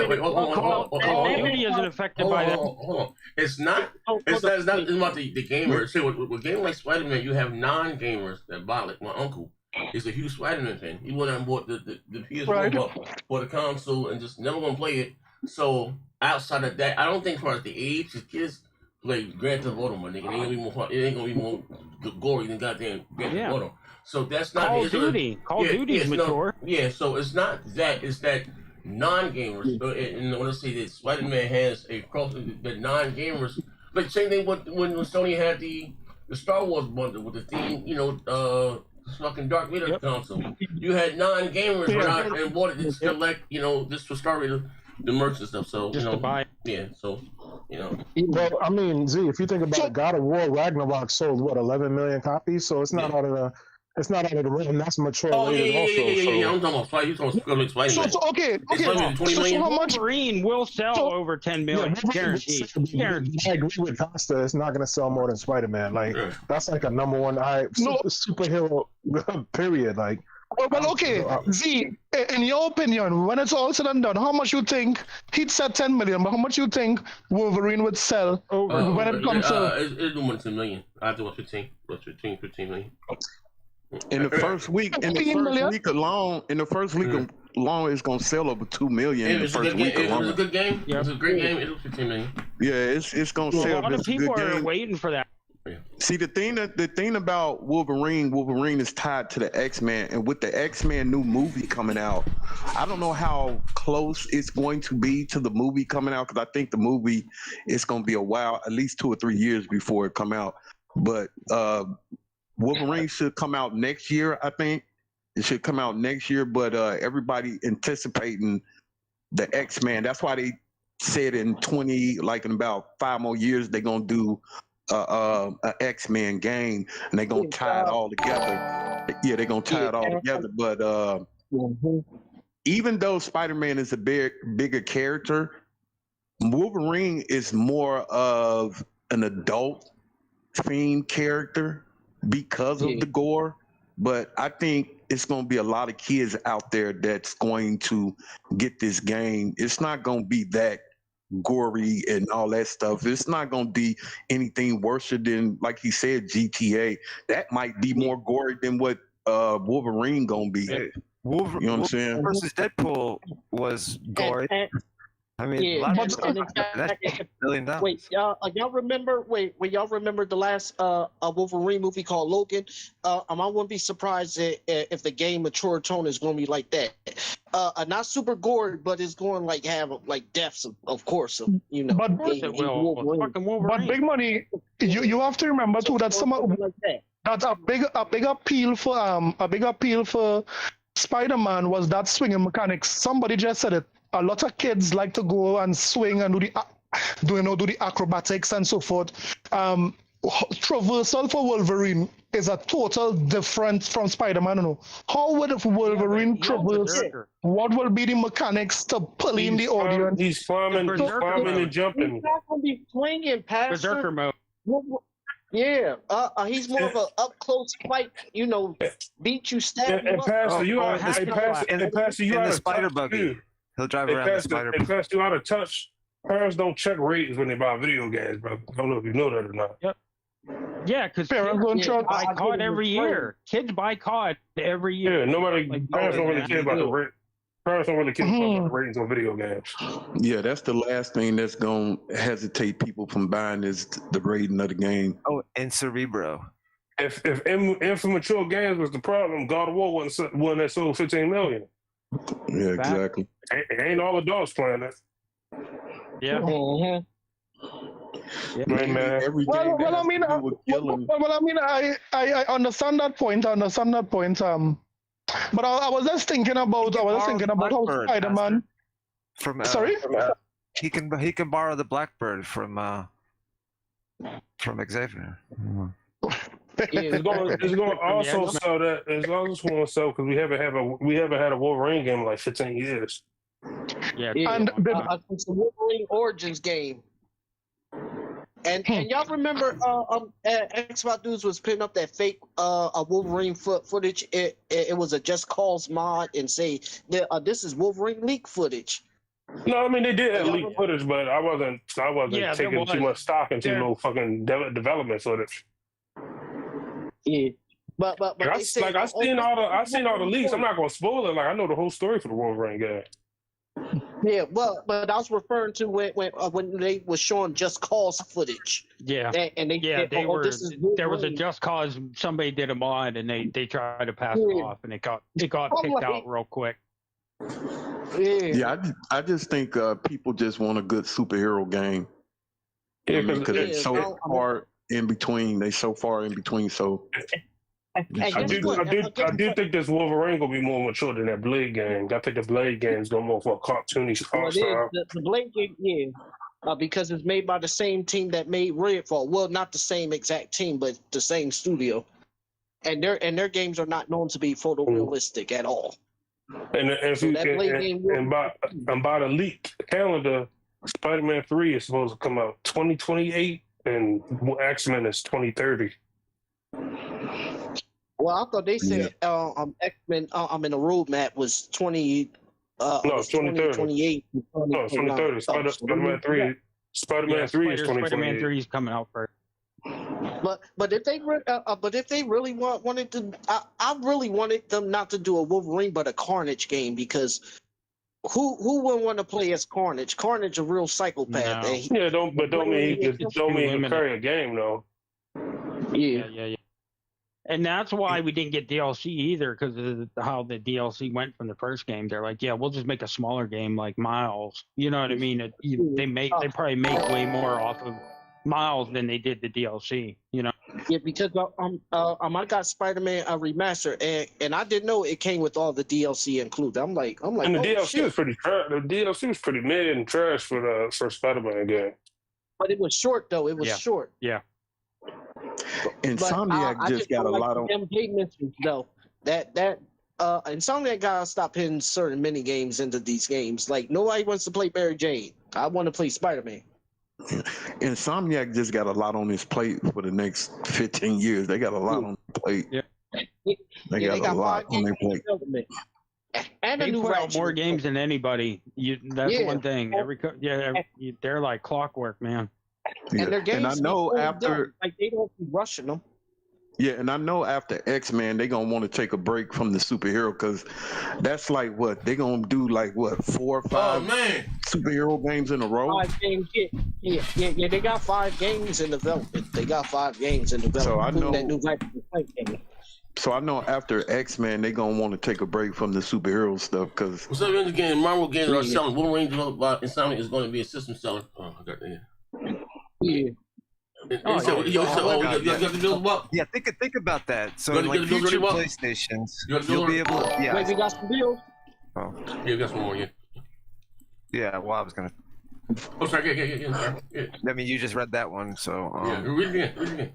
Wait, hold on. Call of Duty isn't affected by that. Hold on. It's not about the gamers. See, with games like Spider-Man, you have non-gamers that buy. Like my uncle is a huge Spider-Man fan. He went out and bought the PS4 for the console and just never gonna play it. So outside of that, I don't think, as far as the age, his kids play Grand Theft Auto, my nigga. It ain't gonna be more gory than goddamn Grand Theft Auto. So that's not Call of Duty. Call of Duty is mature. So it's not that. It's that non-gamers. And when I say that Spider-Man has a cross, the non-gamers. Like same thing when Sony had the Star Wars bundle with the theme, fucking Dark Vader console. You had non-gamers went out and bought it to select, just for Star Wars, the merch and stuff. So just to buy. Yeah. So Well, I mean, Z, if you think about it, God of War Ragnarok sold 11 million copies, so it's not out of the. It's not out of the realm. That's mature rated also. I'm talking about fight. You talking about Spider-Man. So how much? Wolverine will sell over 10 million, guaranteed. I agree with Costa. It's not going to sell more than Spider-Man. Like that's like a number one superhero. Period. Like. Well, okay, Z. In your opinion, when it's all said and done, how much you think he'd said 10 million? But how much you think Wolverine would sell when it comes to? It's more than 10 million. I think it was 15 million. In the first week, alone, it's gonna sell over 2 million in the first week alone. It was a good game. Yeah, it was a great game. It was 15 million. Yeah, it's gonna sell. A lot of people are waiting for that. See, the thing about Wolverine is tied to the X-Men, and with the X-Men new movie coming out, I don't know how close it's going to be to the movie coming out, because I think the movie is going to be a while, at least 2 or 3 years before it come out. But Wolverine should come out next year, I think. It should come out next year, but everybody anticipating the X-Men. That's why they said in about 5 more years, they're going to do a X-Men game, and they're going to tie it all together. Yeah, they're going to tie it all together. But even though Spider-Man is a bigger character, Wolverine is more of an adult-themed character because of the gore. But I think it's going to be a lot of kids out there that's going to get this game. It's not going to be that gory and all that stuff. It's not going to be anything worse than, like he said, GTA. That might be more gory than what Wolverine going to be. You know what I'm saying? Versus Deadpool was gory. I mean, that's $1 billion. Wait, y'all remember? When y'all remember the last Wolverine movie called Logan? I wouldn't be surprised if the game mature tone is going to be like that. Not super gory, but it's going like have like deaths, of course. But Big Money, you have to remember too that that's a big appeal for Spider-Man was that swinging mechanics. Somebody just said it. A lot of kids like to go and swing and do the acrobatics and so forth. Traversal for Wolverine is a total different from Spider-Man. How would Wolverine traverse? What will be the mechanics to pull in the audience? He's climbing and jumping. He's not going to be swinging past Berserker mode. Yeah, he's more of a up close fight. Beat you, stab you. And Pastor, you are the spider buggy. He'll drive around the spider. And plus, you out of touch. Parents don't check ratings when they buy video games, bro. I don't know if you know that or not. Yep. Yeah, because kids buy COD every year. Kids buy COD every year. Yeah, parents don't really care about the rate. Parents don't really care about the ratings on video games. Yeah, that's the last thing that's going to hesitate people from buying is the rating of the game. Oh, and Cerebro. If immature games was the problem, God of War wasn't one that sold 15 million. Yeah, exactly. It ain't all adults playing that. Yeah. I understand that point. But I was just thinking about how Spider-Man. Sorry. He can borrow the Blackbird from Xavier. It's going to also sell that. It's also going to sell because we haven't had a Wolverine game in like 15 years. Yeah, and it's a Wolverine Origins game. And y'all remember Xbox dudes was putting up that fake a Wolverine footage. It was a Just Cause mod and say this is Wolverine leak footage. No, I mean they did have leaked footage, but I wasn't taking too much stock into no fucking development footage. Yeah, but I seen all the leaks. I'm not gonna spoil it. Like I know the whole story for the Wolverine game. Yeah, well, but I was referring to when they were showing Just Cause footage. Yeah, there was a Just Cause. Somebody did a mod and they tried to pass it off, and it got picked out real quick. Yeah, I just think people just want a good superhero game. Yeah, because they're so far in between. They so far in between. So I do think this Wolverine gonna be more mature than that Blade game. I think the Blade game is gonna more for a cartoony style. The Blade game, because it's made by the same team that made Redfall. Well, not the same exact team, but the same studio. And their games are not known to be photorealistic at all. And by the leaked calendar, Spider-Man 3 is supposed to come out 2028, and X-Men is 2030. Well, I thought they said X-Men. The roadmap was 20. No, it's 2028. No, it's 2030. Spider-Man 3. Spider-Man 3 is 2028. Spider-Man 3 is coming out first. But if they really wanted to, I really wanted them not to do a Wolverine but a Carnage game, because who wouldn't want to play as Carnage? Carnage a real psychopath. No. Don't mean he can carry a game though. Yeah. And that's why we didn't get DLC either, because of how the DLC went from the first game. They're like, yeah, we'll just make a smaller game like Miles. You know what I mean? They probably make way more off of Miles than they did the DLC. You know? Yeah, because I got Spider-Man remaster, and I didn't know it came with all the DLC included. I'm like, and the DLC was pretty trash. The DLC was pretty mid and trash for the Spider-Man game. But it was short though. It was short. Yeah. Insomniac just got a lot of them game mentions though. That Insomniac gotta stop putting certain mini games into these games. Like nobody wants to play Mary Jane. I want to play Spider-Man. Insomniac just got a lot on his plate for the next 15 years. They got a lot on their plate. Yeah. They got a lot on their plate. And they put out more games than anybody. That's one thing. They're like clockwork, man. Yeah. And I know after they don't be rushing them. Yeah, and I know after X-Men they're gonna want to take a break from the superhero, because that's like what they're gonna do, like what 4 or 5 superhero games in a row. 5 games, yeah. They got 5 games in development. So I know. So I know after X-Men they're gonna want to take a break from the superhero stuff, because what's up in the game? Marvel games are selling. Wolverine developed by Insomniac is going to be a system seller. Oh, I got that. Yeah. Yeah, think about that. So in like future PlayStations, you'll be able to. Yeah, wait, we got some deals. Oh. Yeah, we got some more. Yeah, well, I was gonna. Oh, sorry. Yeah. I mean, you just read that one, so. Read it again.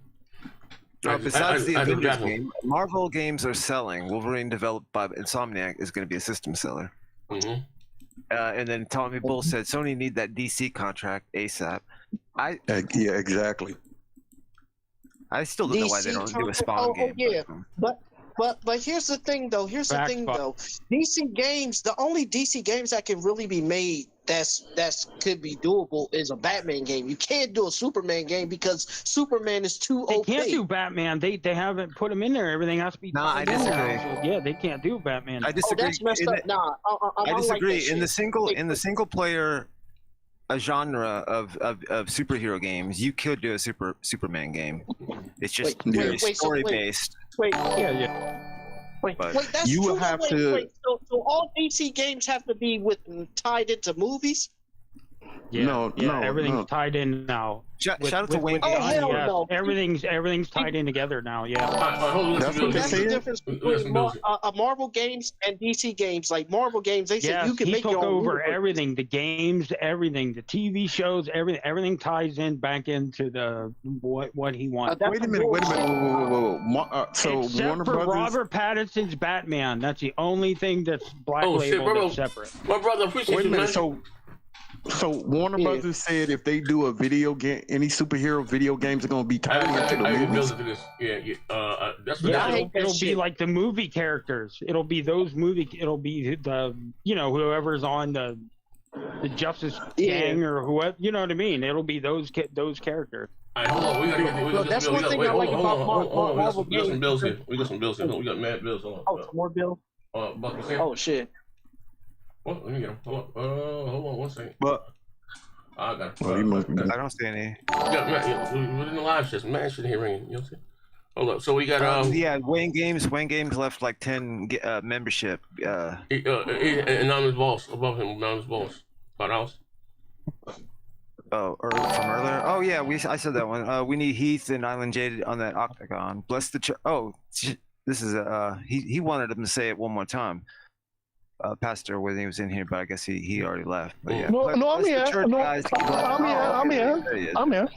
Besides the Avengers game, Marvel games are selling. Wolverine, developed by Insomniac, is going to be a system seller. Mm-hmm. And then Tommy Bull said Sony need that DC contract ASAP. Yeah, exactly. I still don't know why they don't do a Spawn game. Yeah, but here's the thing though. DC games, the only DC games that can really be made that's could be doable is a Batman game. You can't do a Superman game because Superman is too OP. They can't do Batman. They haven't put him in there. Everything has to be. I disagree. Yeah, they can't do Batman. I disagree. That's messed up. I disagree. Like in the single player genre of superhero games, you could do a Superman game. It's just story based. Wait, that's you true. Will have to. So all DC games have to be tied into movies? No, everything's tied in now. Shout out to Wayne. Everything's tied in together now. Yeah. That's the difference between Marvel games and DC games. Like Marvel games, they say you can make your own. He took over everything, the games, everything, the TV shows, everything ties in back into the what he wants. Wait a minute. Whoa. So Except Warner for Brothers. Robert Pattinson's Batman. That's the only thing that's black labeled that's separate. My brother, appreciate Wait a you, minute. man. So Warner Brothers said if they do a video game, any superhero video games are going to be tied into the movies. It'll be like the movie characters. It'll be those movie. It'll be the whoever's on the Justice Gang or whoever. You know what I mean? It'll be those characters. All right, hold on. We got some bills here. We got some bills here. We got mad bills. Hold on. Oh, more bills. Oh shit. Well, let me get them. Hold on 1 second. But I got it. I don't see any. We're in the live session. Man, shit here ringing. You know what I'm saying? Hold up. So we got Wayne Games left like 10 membership. Anonymous boss above him. Anonymous boss. $5. Oh, or from earlier. Oh yeah, I said that one. We need Heath and Island Jade on that octagon. Bless the this is he wanted him to say it one more time. Pastor when he was in here, but I guess he already left. But yeah. I'm here. I'm here.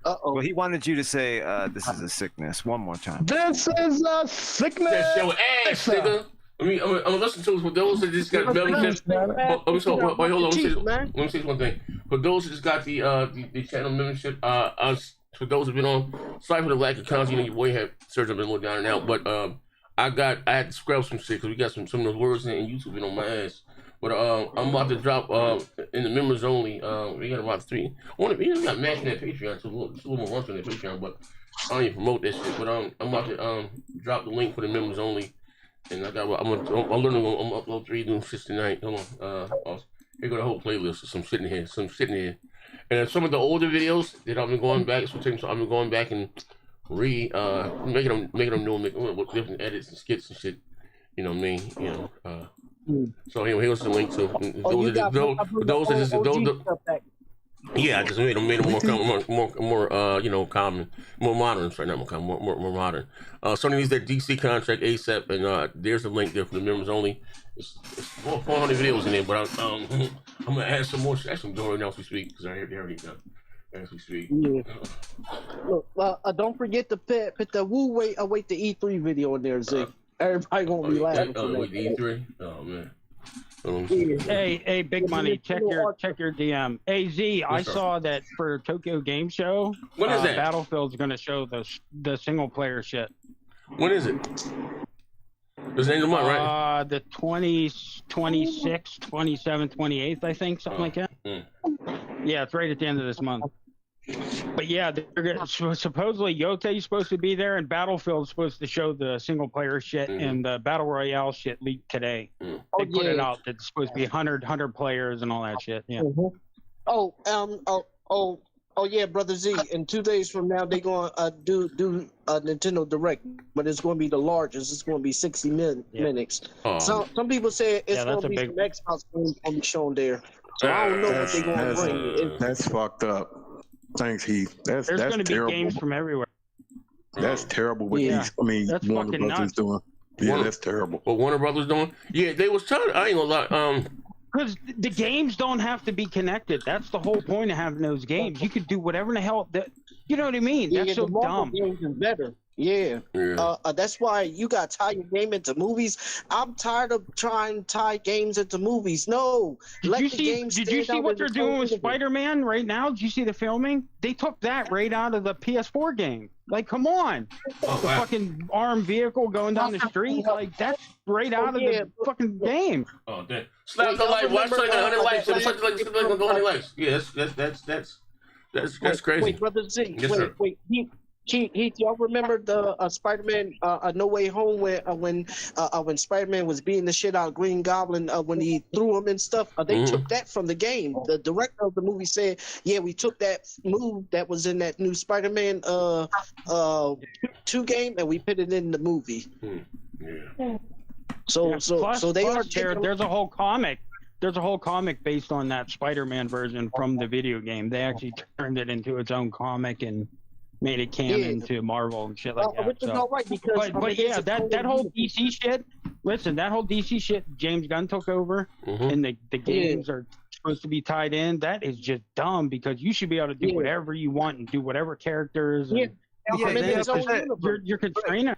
Well, he wanted you to say this is a sickness one more time. This is a sickness. That's your ass, nigga. I'm gonna listen to it for those that just got membership. Wait, hold on. Let me say one thing. For those that just got the channel membership, for those who've been on, sorry for the lack of content. Your boy had surgery, been a little down and out, but I had to scrub some shit because we got some of those words in YouTube been on my ass. But I'm about to drop in the members only. We got about 3. We got matching that Patreon, so it's a little more on that Patreon, but I don't even promote that shit. But I'm about to drop the link for the members only, and I'm literally gonna upload 3 new shits tonight. Hold on, here go the whole playlist of some shit in here, and some of the older videos that I've been going back. So I've been going back and making them new, with different edits and skits and shit. You know what I mean? So anyway, here's the link to those I just made them more common, more modern. Sorry, not more common, more modern. Sony needs that DC contract ASAP, and there's a link there for the members only. It's 400 videos in there, but I'm gonna add some more. Add some more now as we speak because I already done. As we speak. Yeah. Look, don't forget to put the await the E3 video in there, Zeke. Everybody gonna be laughing. Wait, the E3? Oh man. Hey, Big Money, check your DM. Hey Z, I saw that for Tokyo Game Show. When is that? Battlefield's gonna show the single player shit. When is it? It's the end of the month, right? The 26th, 27th, 28th, I think, something like that. Yeah, it's right at the end of this month. But yeah, supposedly Yotei's supposed to be there, and Battlefield's supposed to show the single player shit, and the Battle Royale shit leaked today. They put it out that it's supposed to be 100 players and all that shit. Yeah. Oh yeah, Brother Z. In 2 days from now, they're gonna do a Nintendo Direct, but it's gonna be the largest. It's gonna be 60 minutes. So some people say it's gonna be some Xbox games gonna be shown there. So I don't know what they're gonna bring. That's fucked up. Thanks, Heath. There's gonna terrible. be games from everywhere. That's terrible. What that's Warner Brothers doing. Yeah, that's terrible. What Warner Brothers doing? Yeah, they was trying. I ain't gonna lie. Because the games don't have to be connected. That's the whole point of having those games. You could do whatever in the hell that. You know what I mean? That's so dumb. Games is better. Yeah. That's why you got to tie your game into movies. I'm tired of trying to tie games into movies. No. Did you see what they're doing with Spider-Man right now? Did you see the filming? They took that right out of the PS4 game. Like, come on. The fucking armed vehicle going down the street. Like, that's right out of the fucking game. Oh, damn. Slap the light. Watch like 100 likes. It was like 100 likes. Yeah, that's crazy. Wait, Brother Z. Yes, wait. Heath, y'all remember the Spider-Man No Way Home when Spider-Man was beating the shit out of Green Goblin when he threw him and stuff? They took that from the game. The director of the movie said, "Yeah, we took that move that was in that new Spider-Man 2 game and we put it in the movie." So they are. There's a whole comic There's a whole comic based on that Spider-Man version from the video game. They actually turned it into its own comic and made it canon to Marvel and shit like that. Which is all right because but yeah, that whole DC shit. Listen, that whole DC shit James Gunn took over, and the games are supposed to be tied in. That is just dumb because you should be able to do whatever you want and do whatever characters. And, you're constraining.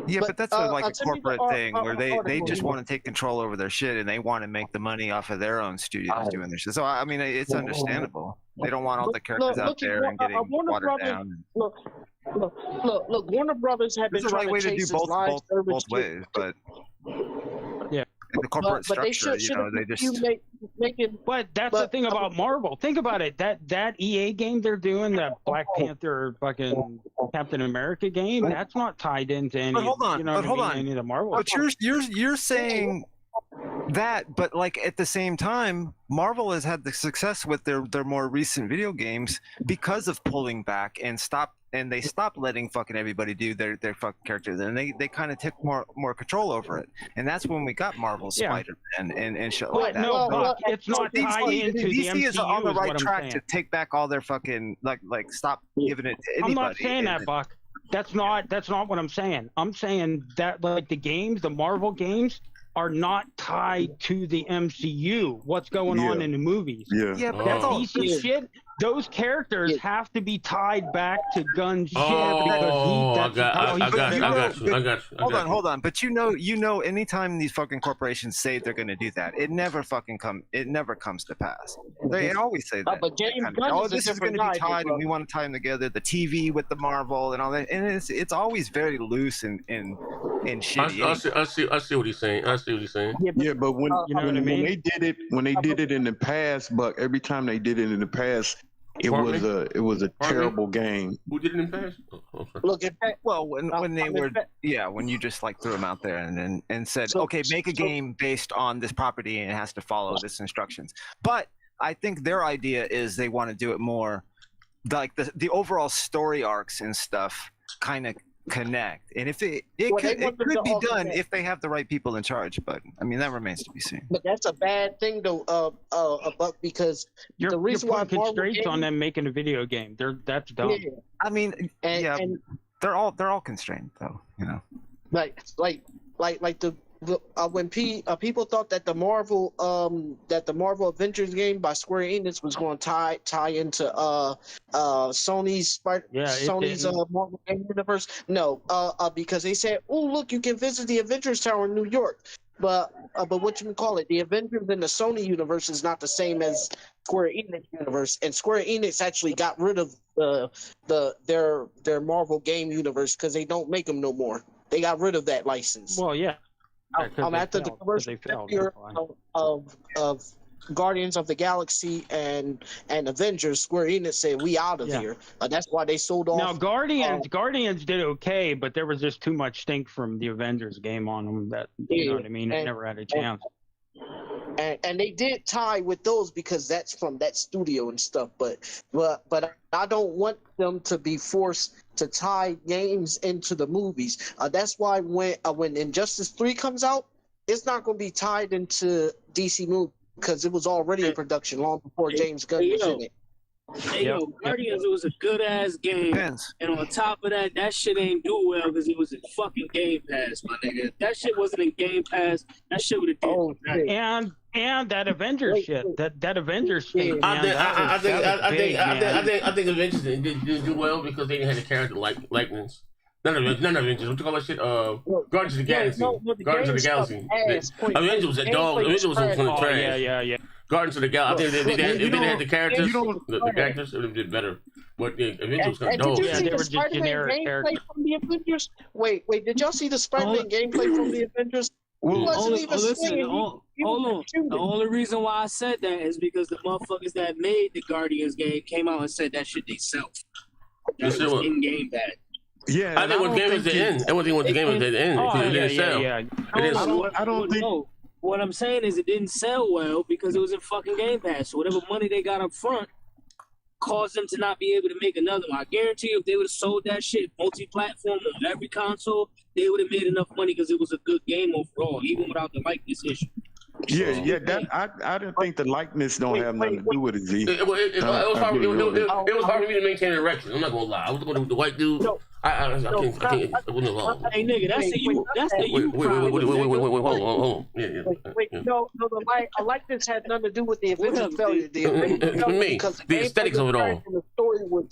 Yeah, but that's like a corporate thing where they just want to take control over their shit and they want to make the money off of their own studios doing their shit. So I mean, it's understandable. They don't want all the characters out there and getting watered down. Look, Warner Brothers have been trying to chase both ways, but yeah, the corporate structure, they just. But that's the thing about Marvel. Think about it. That EA game they're doing, that Black Panther fucking Captain America game, that's not tied into any. But hold on, any of the Marvel. But you're saying that, but like at the same time, Marvel has had the success with their more recent video games because of pulling back and they stopped letting fucking everybody do their fucking characters, and they kind of took more control over it, and that's when we got Marvel Spider-Man and shit like that. No, it's not tied into the MCU. DC is on the right track to take back all their fucking like stop giving it to anybody. I'm not saying that, Buck. That's not what I'm saying. I'm saying that like the Marvel games are not tied to the MCU. What's going on in the movies? Yeah, but that DC shit. Those characters have to be tied back to Gunn's shit I got you. Hold on. But you know, anytime these fucking corporations say they're going to do that, it never comes to pass. They always say that. But James Gunn this is going to be tied, and we want to tie them together. The TV with the Marvel and all that, and it's always very loose and shitty. I see what he's saying. Yeah, but when they did it in the past, but every time they did it in the past, it was a terrible game. Who did it in the past? Look, when you just like threw them out there and said, okay, make a game based on this property and it has to follow this instructions. But I think their idea is they want to do it more like the overall story arcs and stuff kind of connect, and if it could be done if they have the right people in charge, but I mean that remains to be seen. But that's a bad thing though, because the reason why constraints on them making a video game, that's dumb. Yeah. I mean, and they're all constrained though, like when people thought that the Marvel Avengers game by Square Enix was going to tie into Sony's Marvel game universe. No, because they said, "Oh, look, you can visit the Avengers Tower in New York." But what you can call it, the Avengers in the Sony universe is not the same as Square Enix universe, and Square Enix actually got rid of their Marvel game universe because they don't make them no more. They got rid of that license. Well, yeah. After the commercial failure of Guardians of the Galaxy and Avengers, Square Enix said we out of here. That's why they sold off. Now Guardians did okay, but there was just too much stink from the Avengers game on them that you know what I mean. It never had a chance. And they did tie with those because that's from that studio and stuff. But I don't want them to be forced to tie games into the movies. That's why when Injustice 3 comes out, it's not going to be tied into DC movie because it was already in production long before James Gunn was in it. Guardians, it was a good ass game, and on top of that, that shit ain't do well because it was in fucking Game Pass, my nigga. If that shit wasn't in Game Pass, that shit would have did. And that Avengers shit, that Avengers shit. I think Avengers didn't do well because they didn't have the character likeness. None of Avengers. What you call that shit? Guardians of the Galaxy. Guardians of the Galaxy. Avengers was a dog. Avengers was on the trash. Yeah. Guardians of the Galaxy. If they didn't have the characters, the actors, it would have been better. But the Avengers was kind of dog. Did you see the Spider-Man gameplay from the Avengers? Wait, did y'all see the Spider-Man gameplay from the Avengers? Hold on. The only reason why I said that is because the motherfuckers that made the Guardians game came out and said that shit themselves. That was in-game bad. Yeah, I think what game was the end. I think what the game was the end. It didn't sell. I don't think. What I'm saying is it didn't sell well because it was in fucking Game Pass. So whatever money they got up front caused them to not be able to make another one. I guarantee you if they would have sold that shit multi-platform on every console, they would have made enough money because it was a good game overall, even without the likeness issue. Yeah. That I didn't think the likeness don't have nothing to do with it, Z. It was hard for me to maintain an erection. I'm not gonna lie. I was going with the white dude. I wouldn't allow. Hey nigga, that's the you. That's the you. Wait, hold on. Yeah. Wait, no. I like this had nothing to do with the Avengers failure. The aesthetics of it all. The story was.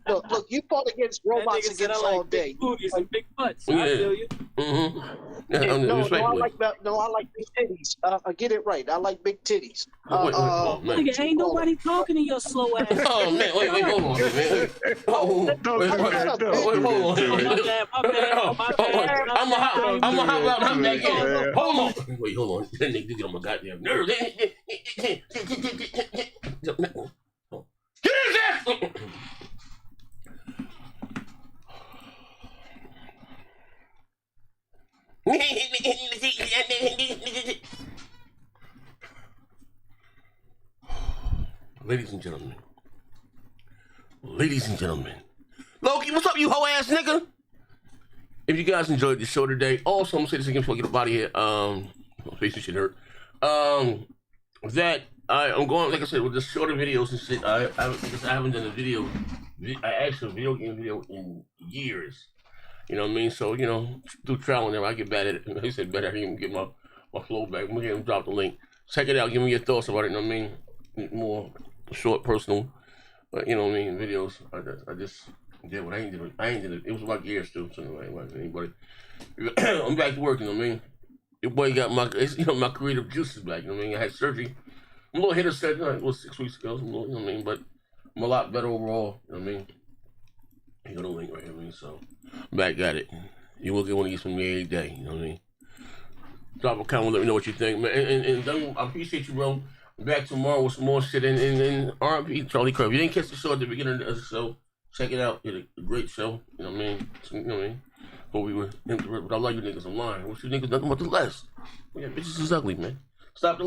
Look, you fought against robots against all day. Booties and big butts. Yeah. I feel you. I like big titties. Get it right. I like big titties. Nigga, ain't nobody talking to your slow ass. Oh man, wait, hold on, man. Hold on. I'm a hot route. I'm back in. Hold on. Wait, hold on. That nigga get on my goddamn nerves. Get his ass. Ladies and gentlemen, Loki, what's up, you hoe ass nigga? If you guys enjoyed the show today, also I'm gonna say this again before I get up out of here. My face and shit hurt. That I'm going, like I said, with the shorter videos and shit. I haven't done an actual video game video in years. You know what I mean? So, you know, through trial and error, I get bad at it. Like I said, better I can get my flow back. I'm going to drop the link. Check it out. Give me your thoughts about it. You know what I mean? More short, personal, you know what I mean, videos. I just did what I ain't did it. It was like years too. So anyway, anybody. I'm back to work, you know what I mean? Your boy got my creative juices back, you know what I mean? I had surgery. I'm a little hit or set, it was 6 weeks ago, you know what I mean? But I'm a lot better overall, you know what I mean? You got a link right here, I mean, so back at it. You will get one of these from me every day, you know what I mean? Drop a comment, let me know what you think, man. And I appreciate you, bro. Back tomorrow with some more shit in R&B, Charlie Kirk. If you didn't catch the show at the beginning of the show, check it out. It's a great show, you know what I mean? You know what I mean? But we were, but I love you niggas, I'm lying. What you niggas nothing but the less. Yeah, bitches is ugly, man. Stop the